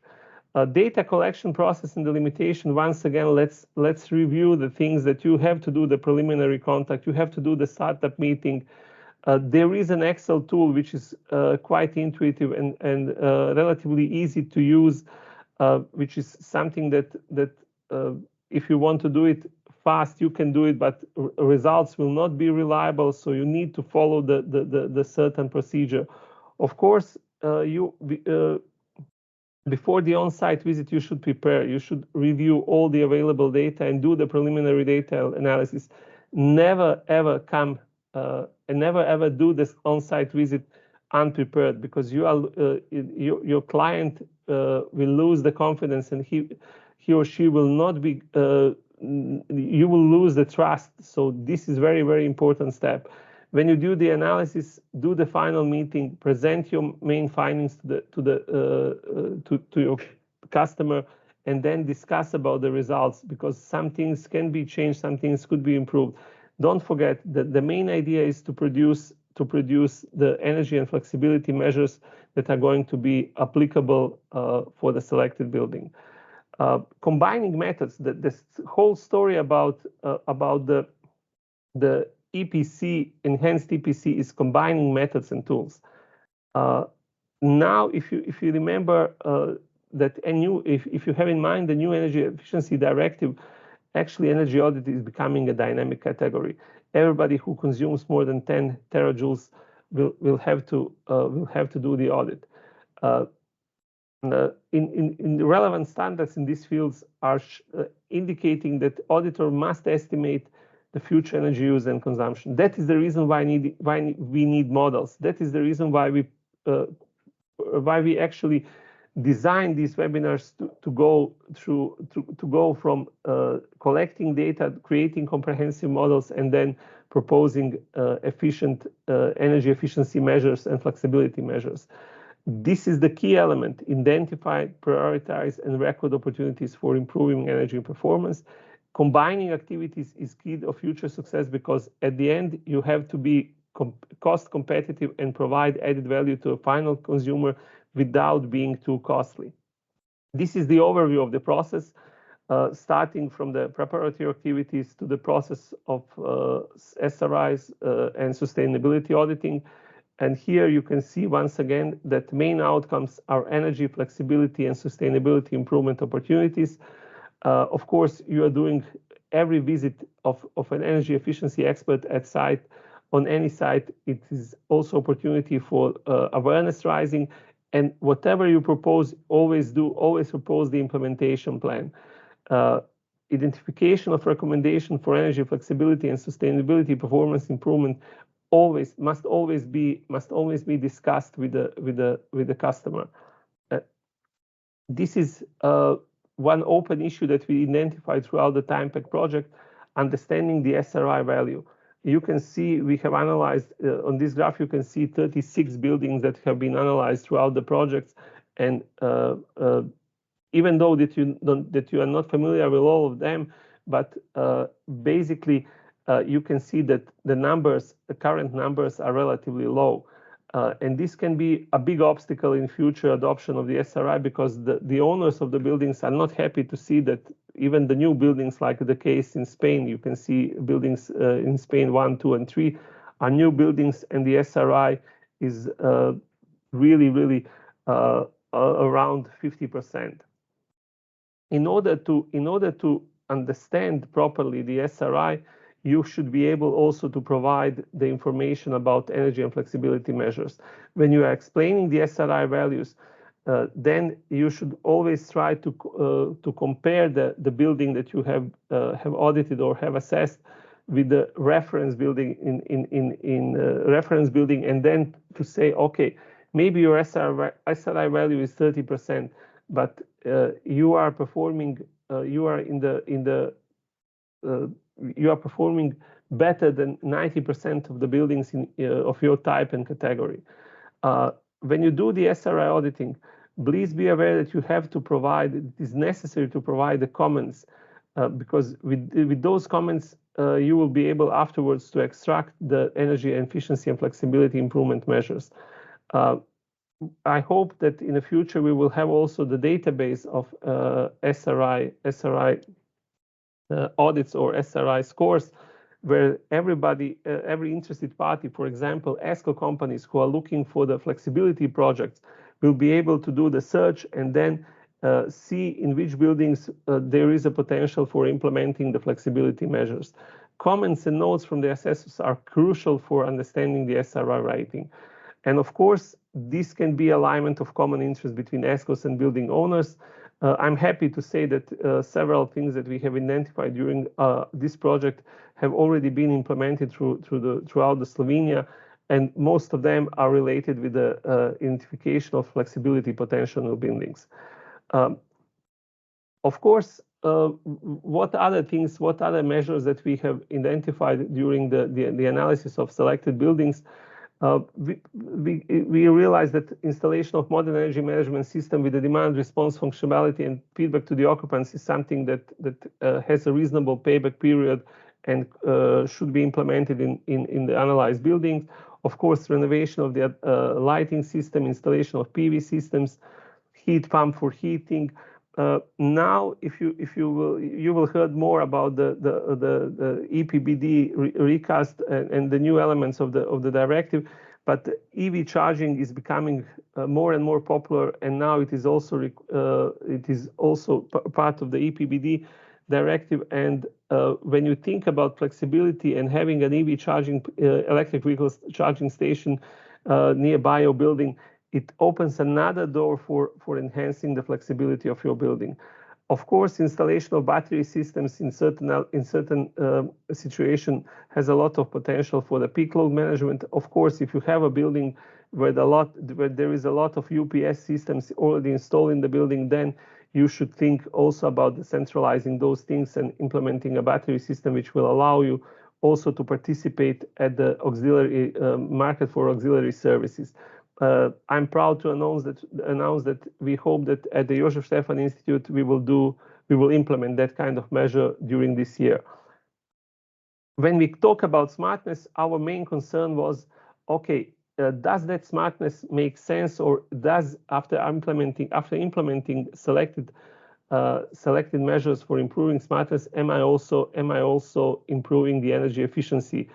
Data collection process and delimitation. Once again, let's review the things that you have to do: the preliminary contact, you have to do the startup meeting. There is an Excel tool which is quite intuitive and relatively easy to use, which is something that if you want to do it fast you can do it, but results will not be reliable. So you need to follow the certain procedure. Of course, before the on-site visit, you should prepare. You should review all the available data and do the preliminary data analysis. Never ever come and never ever do this on-site visit unprepared, because your client will lose the confidence, and he or she will not be. You will lose the trust. So this is very, very important step. When you do the analysis, do the final meeting, present your main findings to your customer, and then discuss about the results, because some things can be changed, some things could be improved. Don't forget that the main idea is to produce the energy and flexibility measures that are going to be applicable for the selected building. Combining methods. This whole story about the EPC, enhanced EPC, is combining methods and tools. Now, if you remember that if you have in mind the new energy efficiency directive, actually energy audit is becoming a dynamic category. Everybody who consumes more than 10 terajoules will have to do the audit. In the relevant standards in these fields are indicating that auditor must estimate the future energy use and consumption. That is the reason why we need models. That is the reason why we actually design these webinars to go from collecting data, creating comprehensive models, and then proposing efficient energy efficiency measures and flexibility measures. This is the key element: identify, prioritize, and record opportunities for improving energy performance. Combining activities is key of future success, because at the end you have to be cost competitive and provide added value to a final consumer without being too costly. This is the overview of the process, starting from the preparatory activities to the process of SRIs and sustainability auditing. And here you can see once again that main outcomes are energy flexibility and sustainability improvement opportunities. Of course, you are doing every visit of an energy efficiency expert at site. On any site, it is also opportunity for awareness raising. And whatever you propose, always propose the implementation plan. Identification of recommendation for energy flexibility and sustainability performance improvement must always be discussed with the customer. This is one open issue that we identified throughout the TIMEPAC project: understanding the SRI value. You can see we have analyzed on this graph. You can see 36 buildings that have been analyzed throughout the projects, and even though that you are not familiar with all of them, but basically you can see that the current numbers are relatively low. And this can be a big obstacle in future adoption of the SRI, because the owners of the buildings are not happy to see that even the new buildings, like the case in Spain, you can see buildings in Spain 1, 2, and 3 are new buildings, and the SRI is really around 50%. In order to understand properly the SRI, you should be able also to provide the information about energy and flexibility measures. When you are explaining the SRI values, then you should always try to compare the building that you have audited or have assessed with the reference building in reference building, and then to say, okay, maybe your SRI value is 30%, but you are performing you are performing better than 90% of the buildings of your type and category. When you do the SRI auditing, please be aware that you have to provide, it is necessary to provide the comments, because with those comments, you will be able afterwards to extract the energy efficiency and flexibility improvement measures. I hope that in the future we will have also the database of SRI audits or SRI scores, where every interested party, for example, ESCO companies who are looking for the flexibility projects, will be able to do the search and then see in which buildings there is a potential for implementing the flexibility measures. Comments and notes from the assessors are crucial for understanding the SRI rating. And of course, this can be alignment of common interest between ESCOs and building owners. I'm happy to say that several things that we have identified during this project have already been implemented throughout Slovenia, and most of them are related with the identification of flexibility potential of buildings. Of course, what other measures that we have identified during the analysis of selected buildings? We realized that installation of modern energy management system with the demand response functionality and feedback to the occupants is something that has a reasonable payback period and should be implemented in the analyzed buildings. Of course, renovation of the lighting system, installation of PV systems, heat pump for heating. Now, you will hear more about the EPBD recast and the new elements of the directive. But EV charging is becoming more and more popular, and now it is also part of the EPBD directive. And when you think about flexibility and having an EV charging electric vehicle charging station nearby your building, it opens another door for enhancing the flexibility of your building. Of course, installation of battery systems in certain situation has a lot of potential for the peak load management. Of course, if you have a building where there is a lot of UPS systems already installed in the building, then you should think also about decentralizing those things and implementing a battery system which will allow you also to participate at the auxiliary market for auxiliary services. I'm proud to announce that we hope that at the Josef Stefan Institute we will implement that kind of measure during this year. When we talk about smartness, our main concern was, okay, does that smartness make sense, or does after implementing selected measures for improving smartness, am I also improving the energy efficiency?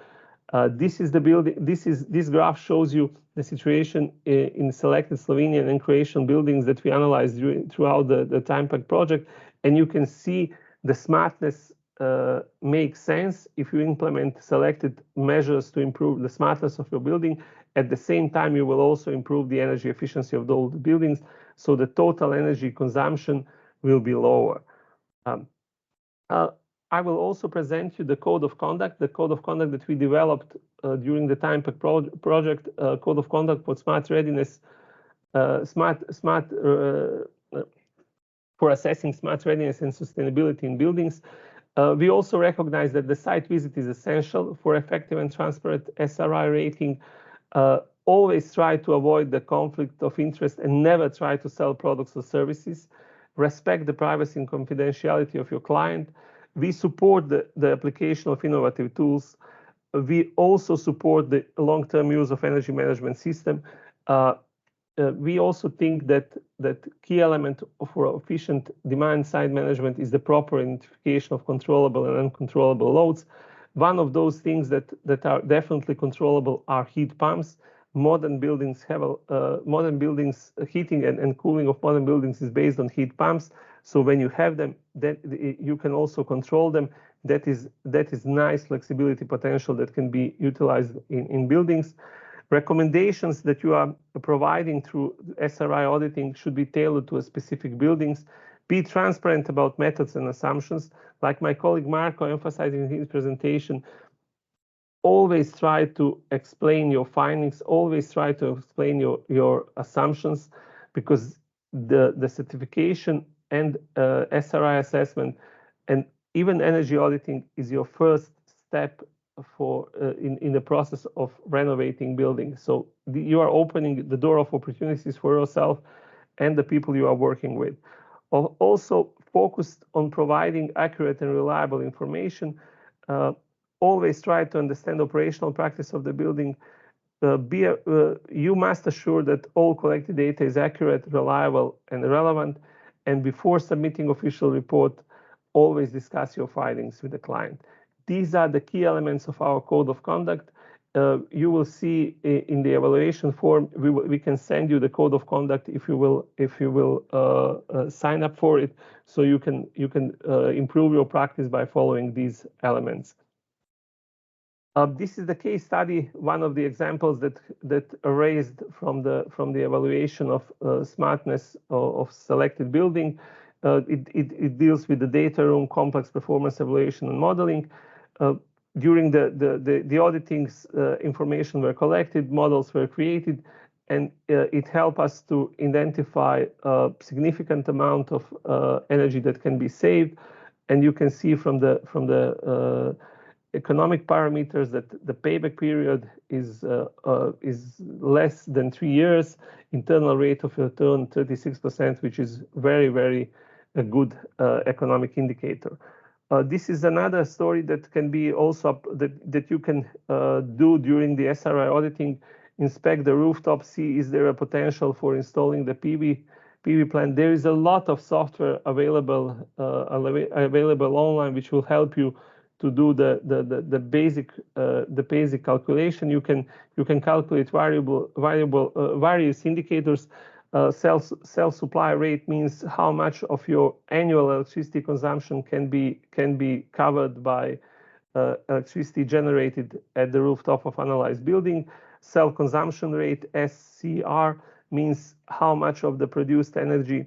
This graph shows you the situation in selected Slovenian and Croatian buildings that we analyzed throughout the TIMEPAC project, and you can see the smartness makes sense if you implement selected measures to improve the smartness of your building. At the same time, you will also improve the energy efficiency of those buildings, so the total energy consumption will be lower. I will also present you the code of conduct that we developed during the TIMEPAC project, code of conduct for smart readiness, for assessing smart readiness and sustainability in buildings. We also recognize that the site visit is essential for effective and transparent SRI rating. Always try to avoid the conflict of interest and never try to sell products or services. Respect the privacy and confidentiality of your client. We support the application of innovative tools. We also support the long-term use of energy management system. We also think that key element for efficient demand-side management is the proper identification of controllable and uncontrollable loads. One of those things that are definitely controllable are heat pumps. Modern buildings have heating and cooling of modern buildings is based on heat pumps. So when you have them, then you can also control them. That is nice flexibility potential that can be utilized in buildings. Recommendations that you are providing through SRI auditing should be tailored to a specific buildings. Be transparent about methods and assumptions. Like my colleague Marco emphasized in his presentation, always try to explain your findings, always try to explain your assumptions, because the certification and SRI assessment and even energy auditing is your first step for in the process of renovating buildings. So you are opening the door of opportunities for yourself and the people you are working with. Also focused on providing accurate and reliable information. Always try to understand operational practice of the building. You must assure that all collected data is accurate, reliable, and relevant. And before submitting official report, always discuss your findings with the client. These are the key elements of our code of conduct. you will see in the evaluation form, we can send you the code of conduct if you will sign up for it, so you can improve your practice by following these elements. This is the case study, one of the examples that raised from the evaluation of smartness of selected building. It deals with the data room, complex performance evaluation and modeling. During the auditing, information were collected, models were created, and it helped us to identify a significant amount of energy that can be saved. And you can see from the economic parameters that the payback period is less than 3 years. Internal rate of return 36%, which is very a good economic indicator. This is another story that can be also that you can do during the SRI auditing. Inspect the rooftop, see is there a potential for installing the PV plant. There is a lot of software available online, which will help you to do the basic calculation. You can calculate various indicators. Self-supply rate means how much of your annual electricity consumption can be covered by electricity generated at the rooftop of analyzed building. Self-consumption rate, SCR, means how much of the produced energy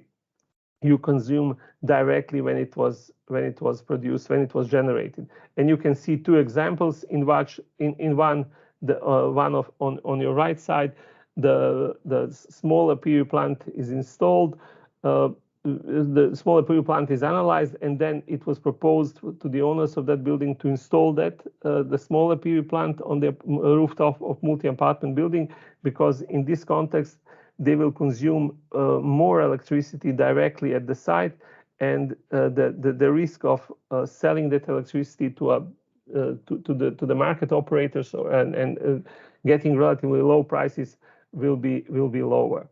you consume directly when it was produced, when it was generated. And you can see two examples in one on your right side. The smaller PV plant is installed, the smaller PV plant is analyzed, and then it was proposed to the owners of that building to install the smaller PV plant on the rooftop of multi-apartment building, because in this context they will consume more electricity directly at the site, and the risk of selling that electricity to the market operators and getting relatively low prices will be lower.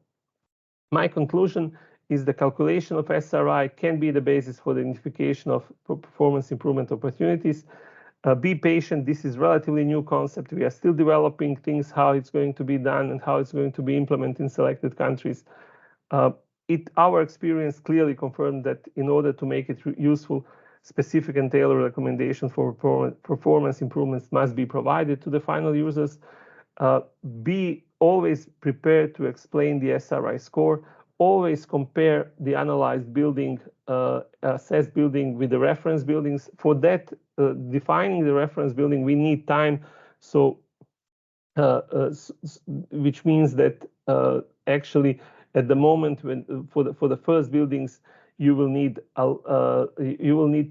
My conclusion is the calculation of SRI can be the basis for the identification of performance improvement opportunities. Be patient. This is relatively new concept. We are still developing things, how it's going to be done and how it's going to be implemented in selected countries. Our experience clearly confirmed that in order to make it useful, specific and tailored recommendations for performance improvements must be provided to the final users. Be always prepared to explain the SRI score. Always compare the analyzed building, assessed building with the reference buildings. For that, defining the reference building, we need time. So, which means that actually, at the moment when for the first buildings, you will need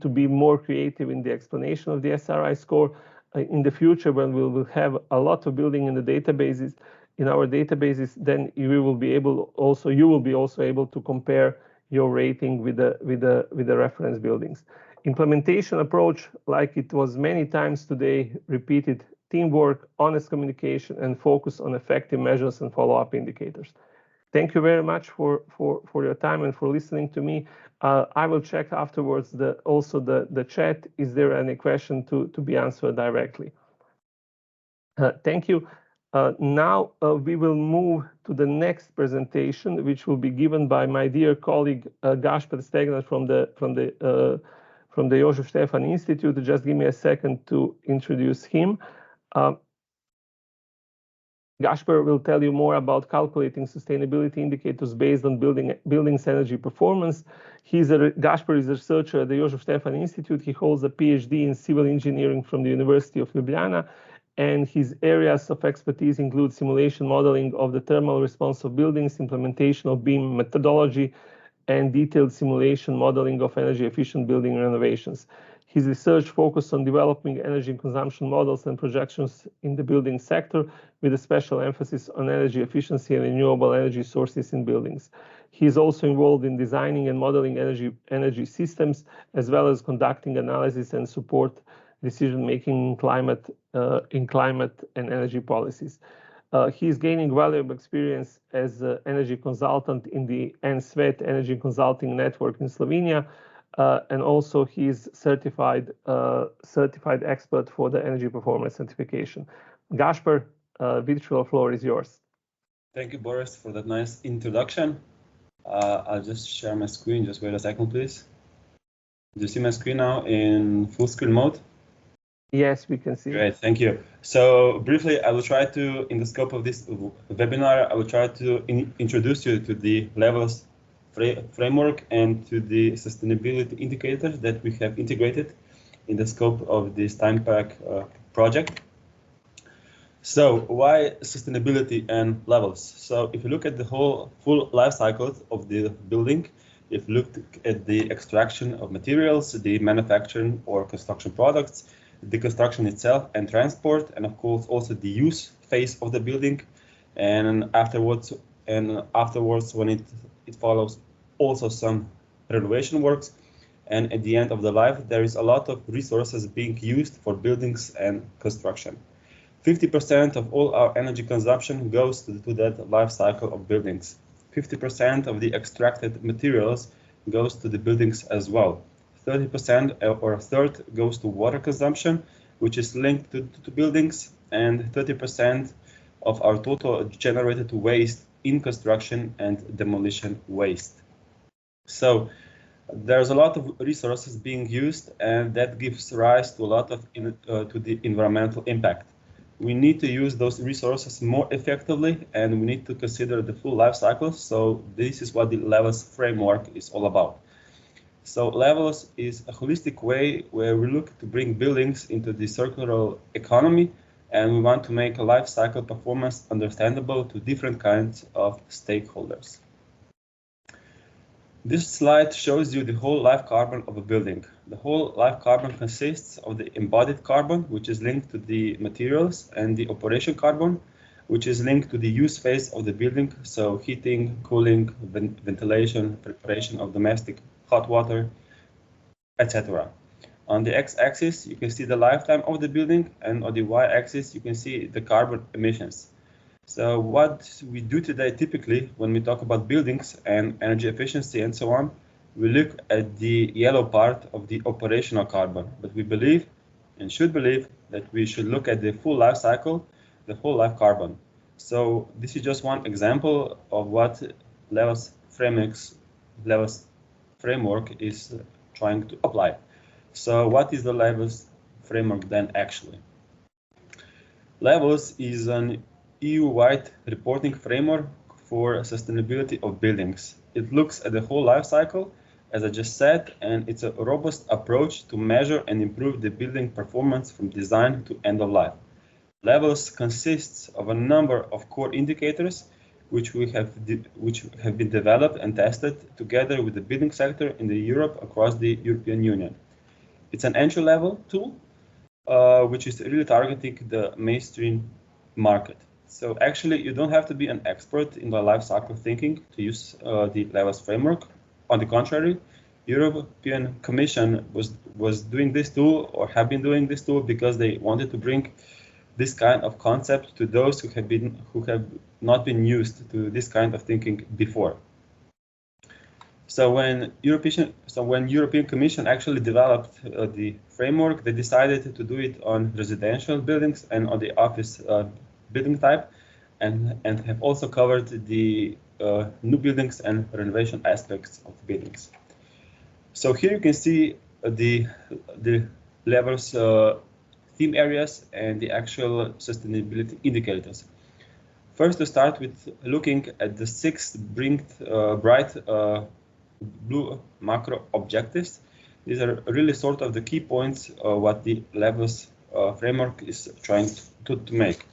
to be more creative in the explanation of the SRI score. In the future, when we will have a lot of building in the databases, in our databases, then you will be also able to compare your rating with the reference buildings. Implementation approach, like it was many times today repeated: teamwork, honest communication, and focus on effective measures and follow-up indicators. Thank you very much for your time and for listening to me. I will check afterwards the chat. Is there any question to be answered directly? Thank you. Now we will move to the next presentation, which will be given by my dear colleague Gaspar Stegner from the Josef Stefan Institute. Just give me a second to introduce him. Gaspar will tell you more about calculating sustainability indicators based on buildings' energy performance. Gaspar is a researcher at the Josef Stefan Institute. He holds a PhD in civil engineering from the University of Ljubljana, and his areas of expertise include simulation modeling of the thermal response of buildings, implementation of BEAM methodology, and detailed simulation modeling of energy-efficient building renovations. His research focused on developing energy consumption models and projections in the building sector, with a special emphasis on energy efficiency and renewable energy sources in buildings. He is also involved in designing and modeling energy systems, as well as conducting analysis and support decision-making in climate and energy policies. He is gaining valuable experience as an energy consultant in the NSVET Energy Consulting Network in Slovenia, and also he is certified expert for the energy performance certification. Gasper, virtual floor is yours. Thank you, Boris, for that nice introduction. I'll just share my screen. Just wait a second, please. Do you see my screen now in full screen mode? Yes, we can see. Great, thank you. So briefly, I will try to, in the scope of this webinar, I will try to introduce you to the levels framework and to the sustainability indicators that we have integrated in the scope of this TIMEPAC project. So why sustainability and levels? So if you look at the whole full life cycle of the building, if you look at the extraction of materials, the manufacturing or construction products, the construction itself and transport, and of course also the use phase of the building, and afterwards when it follows also some renovation works, and at the end of the life there is a lot of resources being used for buildings and construction. 50% of all our energy consumption goes to that life cycle of buildings. 50% of the extracted materials goes to the buildings as well. 30% or a third goes to water consumption, which is linked to buildings, and 30% of our total generated waste in construction and demolition waste. So there's a lot of resources being used, and that gives rise to a lot of to the environmental impact. We need to use those resources more effectively, and we need to consider the full life cycle. So this is what the levels framework is all about. So levels is a holistic way where we look to bring buildings into the circular economy, and we want to make a life cycle performance understandable to different kinds of stakeholders. This slide shows you the whole life carbon of a building. The whole life carbon consists of the embodied carbon, which is linked to the materials, and the operation carbon, which is linked to the use phase of the building, so heating, cooling, ventilation, preparation of domestic hot water, etc. On the x-axis, you can see the lifetime of the building, and on the y-axis, you can see the carbon emissions. So what we do today, typically, when we talk about buildings and energy efficiency and so on, we look at the yellow part of the operational carbon. But we believe and should believe that we should look at the full life cycle, the whole life carbon. So this is just one example of what levels framework is trying to apply. So what is the levels framework then actually? Levels is an EU-wide reporting framework for sustainability of buildings. It looks at the whole life cycle, as I just said, and it's a robust approach to measure and improve the building performance from design to end of life. Levels consists of a number of core indicators which have been developed and tested together with the building sector in Europe across the European Union. It's an entry-level tool which is really targeting the mainstream market. So actually, you don't have to be an expert in the life cycle thinking to use the levels framework. On the contrary, European Commission was doing this tool, or have been doing this tool, because they wanted to bring this kind of concept to those who have not been used to this kind of thinking before. So when European Commission actually developed the framework, they decided to do it on residential buildings and on the office building type, and have also covered the new buildings and renovation aspects of the buildings. So here you can see the levels theme areas and the actual sustainability indicators. First, to start with looking at the 6 bright blue macro objectives. These are really sort of the key points what the levels framework is trying to make.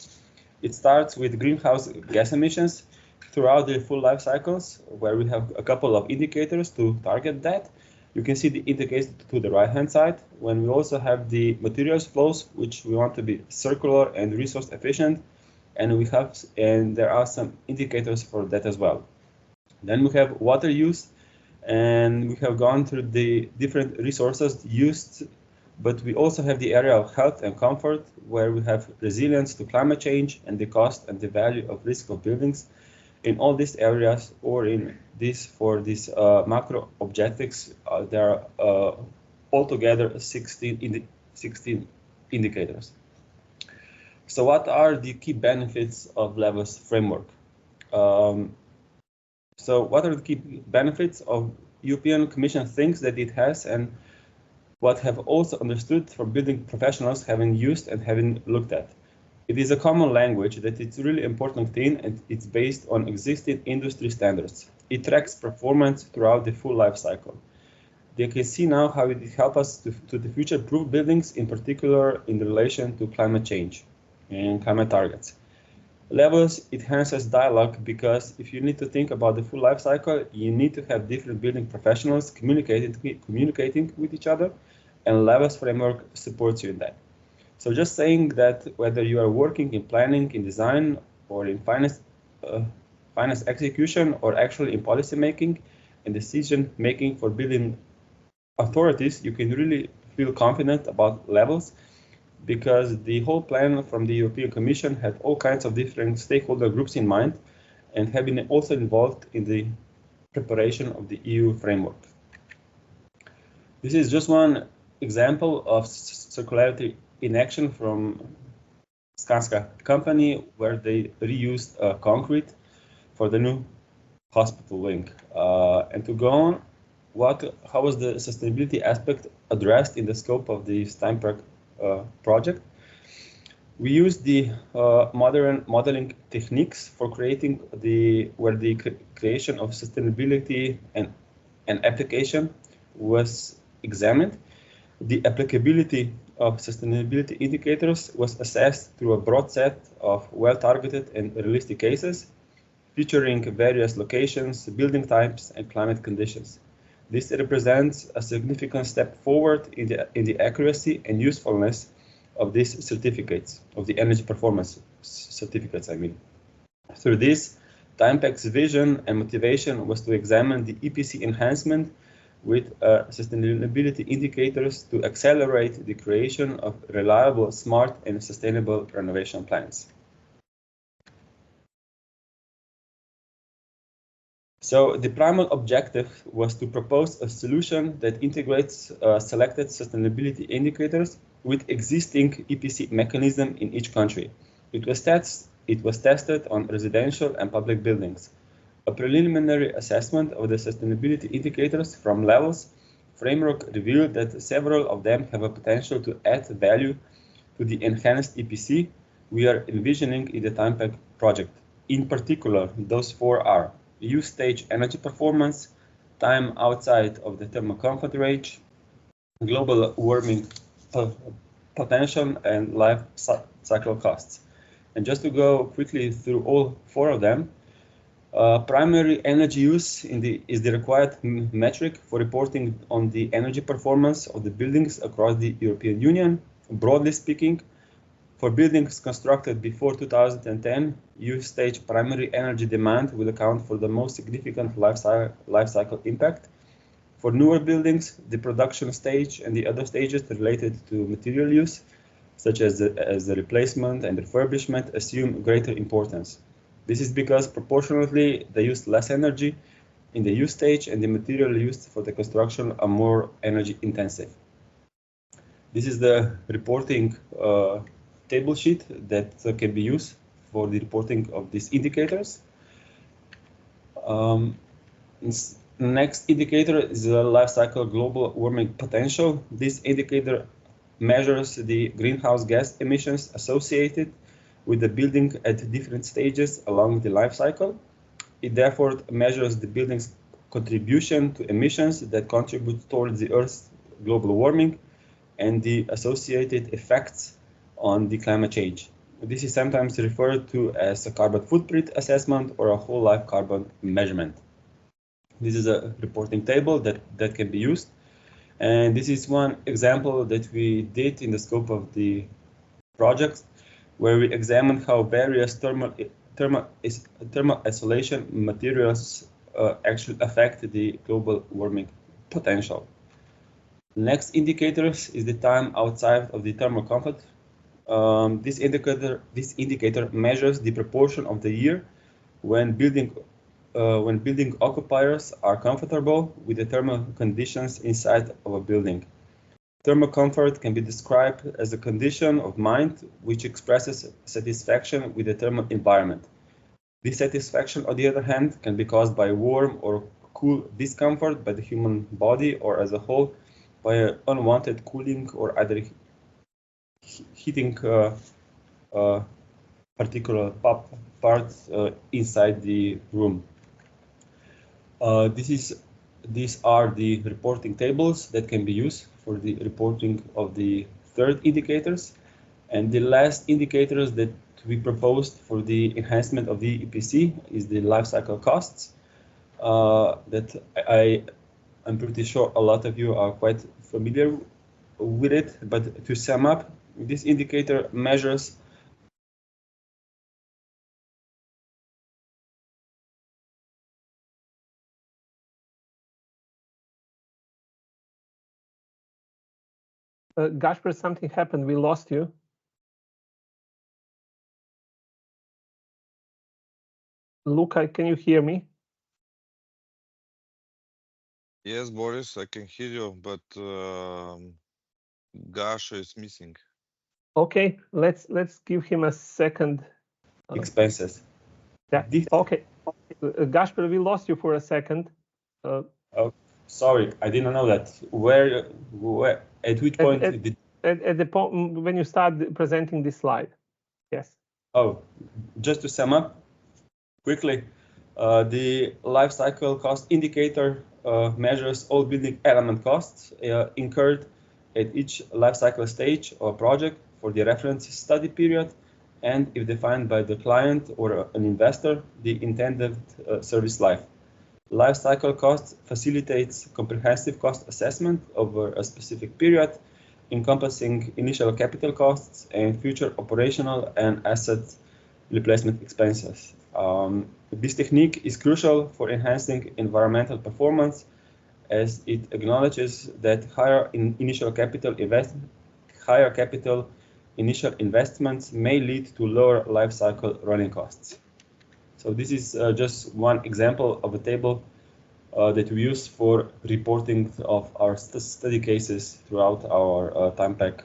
It starts with greenhouse gas emissions throughout the full life cycles, where we have a couple of indicators to target that. You can see the indicators to the right-hand side, when we also have the materials flows, which we want to be circular and resource efficient, and there are some indicators for that as well. Then we have water use, and we have gone through the different resources used, but we also have the area of health and comfort, where we have resilience to climate change and the cost and the value of risk of buildings. In all these areas, or in this for these macro objectives, there are altogether 16 indicators. So what are the key benefits of levels framework? So what are the key benefits of European Commission thinks that it has, and what have also understood from building professionals having used and having looked at? It is a common language that it's really important thing, and it's based on existing industry standards. It tracks performance throughout the full life cycle. You can see now how it helps us to the future-proof buildings, in particular in relation to climate change and climate targets. Levels enhances dialogue, because if you need to think about the full life cycle, you need to have different building professionals communicating with each other, and levels framework supports you in that. So just saying that whether you are working in planning, in design, or in finance execution, or actually in policy making and decision making for building authorities, you can really feel confident about levels, because the whole plan from the European Commission had all kinds of different stakeholder groups in mind, and have been also involved in the preparation of the EU framework. This is just one example of circularity in action from Skanska company, where they reused concrete for the new hospital wing. And to go on, how was the sustainability aspect addressed in the scope of the TIMEPAC project? We used the modern modeling techniques for creating where the creation of sustainability and application was examined. The applicability of sustainability indicators was assessed through a broad set of well-targeted and realistic cases, featuring various locations, building types, and climate conditions. This represents a significant step forward in the accuracy and usefulness of these certificates, of the energy performance certificates, I mean. Through this, TIMEPAC's vision and motivation was to examine the EPC enhancement with sustainability indicators to accelerate the creation of reliable, smart, and sustainable renovation plans. So the primary objective was to propose a solution that integrates selected sustainability indicators with existing EPC mechanism in each country. It was tested on residential and public buildings. A preliminary assessment of the sustainability indicators from levels framework revealed that several of them have a potential to add value to the enhanced EPC we are envisioning in the TIMEPAC project. In particular, those four are use stage energy performance, time outside of the thermal comfort range, global warming potential, and life cycle costs. And just to go quickly through all four of them, primary energy use is the required metric for reporting on the energy performance of the buildings across the European Union. Broadly speaking, for buildings constructed before 2010, use stage primary energy demand will account for the most significant life cycle impact. For newer buildings, the production stage and the other stages related to material use, such as the replacement and refurbishment, assume greater importance. This is because proportionately they use less energy in the use stage, and the material used for the construction are more energy intensive. This is the reporting table sheet that can be used for the reporting of these indicators. Next indicator is the life cycle global warming potential. This indicator measures the greenhouse gas emissions associated with the building at different stages along the life cycle. It therefore measures the building's contribution to emissions that contribute towards the Earth's global warming and the associated effects on the climate change. This is sometimes referred to as a carbon footprint assessment or a whole life carbon measurement. This is a reporting table that can be used. And this is one example that we did in the scope of the project, where we examined how various thermal isolation materials actually affect the global warming potential. Next indicators is the time outside of the thermal comfort. This indicator measures the proportion of the year when building occupiers are comfortable with the thermal conditions inside of a building. Thermal comfort can be described as a condition of mind which expresses satisfaction with the thermal environment. Dissatisfaction, on the other hand, can be caused by warm or cool discomfort by the human body or as a whole by unwanted cooling or other heating particular parts inside the room. These are the reporting tables that can be used for the reporting of the third indicators. And the last indicators that we proposed for the enhancement of the EPC is the life cycle costs that I'm pretty sure a lot of you are quite familiar with it. But to sum up, this indicator measures Gasper, something happened. We lost you. Luca, can you hear me? Yes, Boris, I can hear you, but Gash is missing. Okay, let's give him a second. expenses. Yeah. Okay. Gasper, we lost you for a second. Oh, sorry, I didn't know that. Where at which point did... At the point when you start presenting this slide. Yes. Oh, just to sum up quickly, the life cycle cost indicator measures all building element costs incurred at each life cycle stage or project for the reference study period, and if defined by the client or an investor, the intended service life. Life cycle cost facilitates comprehensive cost assessment over a specific period, encompassing initial capital costs and future operational and asset replacement expenses. This technique is crucial for enhancing environmental performance, as it acknowledges that higher initial initial investments may lead to lower life cycle running costs. So this is just one example of a table that we use for reporting of our study cases throughout our TIMEPAC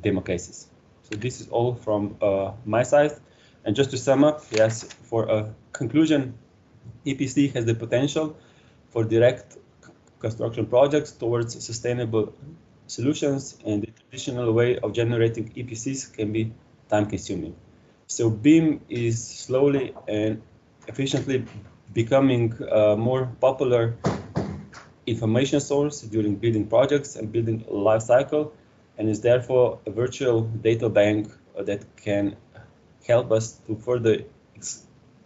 demo cases. So this is all from my side. And just to sum up, yes, for a conclusion, EPC has the potential for direct construction projects towards sustainable solutions, and the traditional way of generating EPCs can be time-consuming. So BIM is slowly and efficiently becoming a more popular information source during building projects and building life cycle, and is therefore a virtual data bank that can help us to further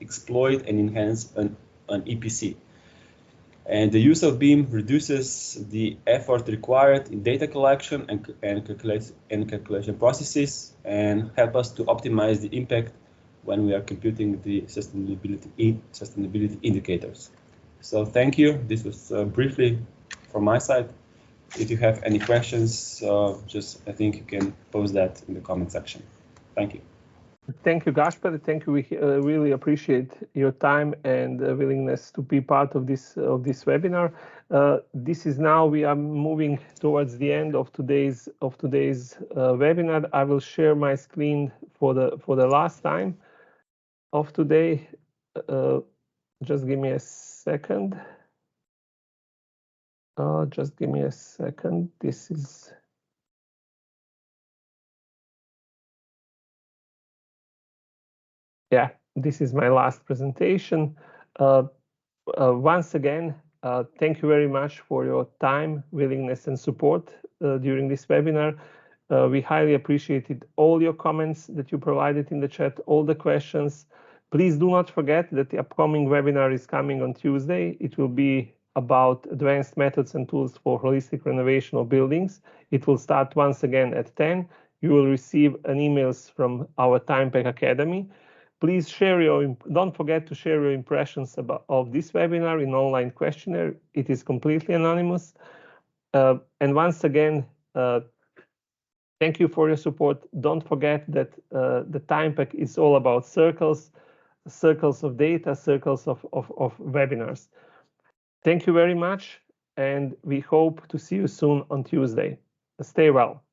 exploit and enhance an EPC. And the use of BIM reduces the effort required in data collection and calculation processes, and help us to optimize the impact when we are computing the sustainability indicators. So thank you. This was briefly from my side. If you have any questions, I think you can post that in the comment section. Thank you. Thank you, Gasper. Thank you. We really appreciate your time and willingness to be part of this webinar. This is now we are moving towards the end of today's webinar. I will share my screen for the last time of today. Just give me a second. Just give me a second. This is. Yeah, this is my last presentation. Once again, thank you very much for your time, willingness, and support during this webinar. We highly appreciated all your comments that you provided in the chat, all the questions. Please do not forget that the upcoming webinar is coming on Tuesday. It will be about advanced methods and tools for holistic renovation of buildings. It will start once again at 10. You will receive an emails from our TIMEPAC Academy. Please don't forget to share your impressions of this webinar in online questionnaire. It is completely anonymous. And once again, thank you for your support. Don't forget that the TIMEPAC is all about circles of data, circles of webinars. Thank you very much, and we hope to see you soon on Tuesday. Stay well.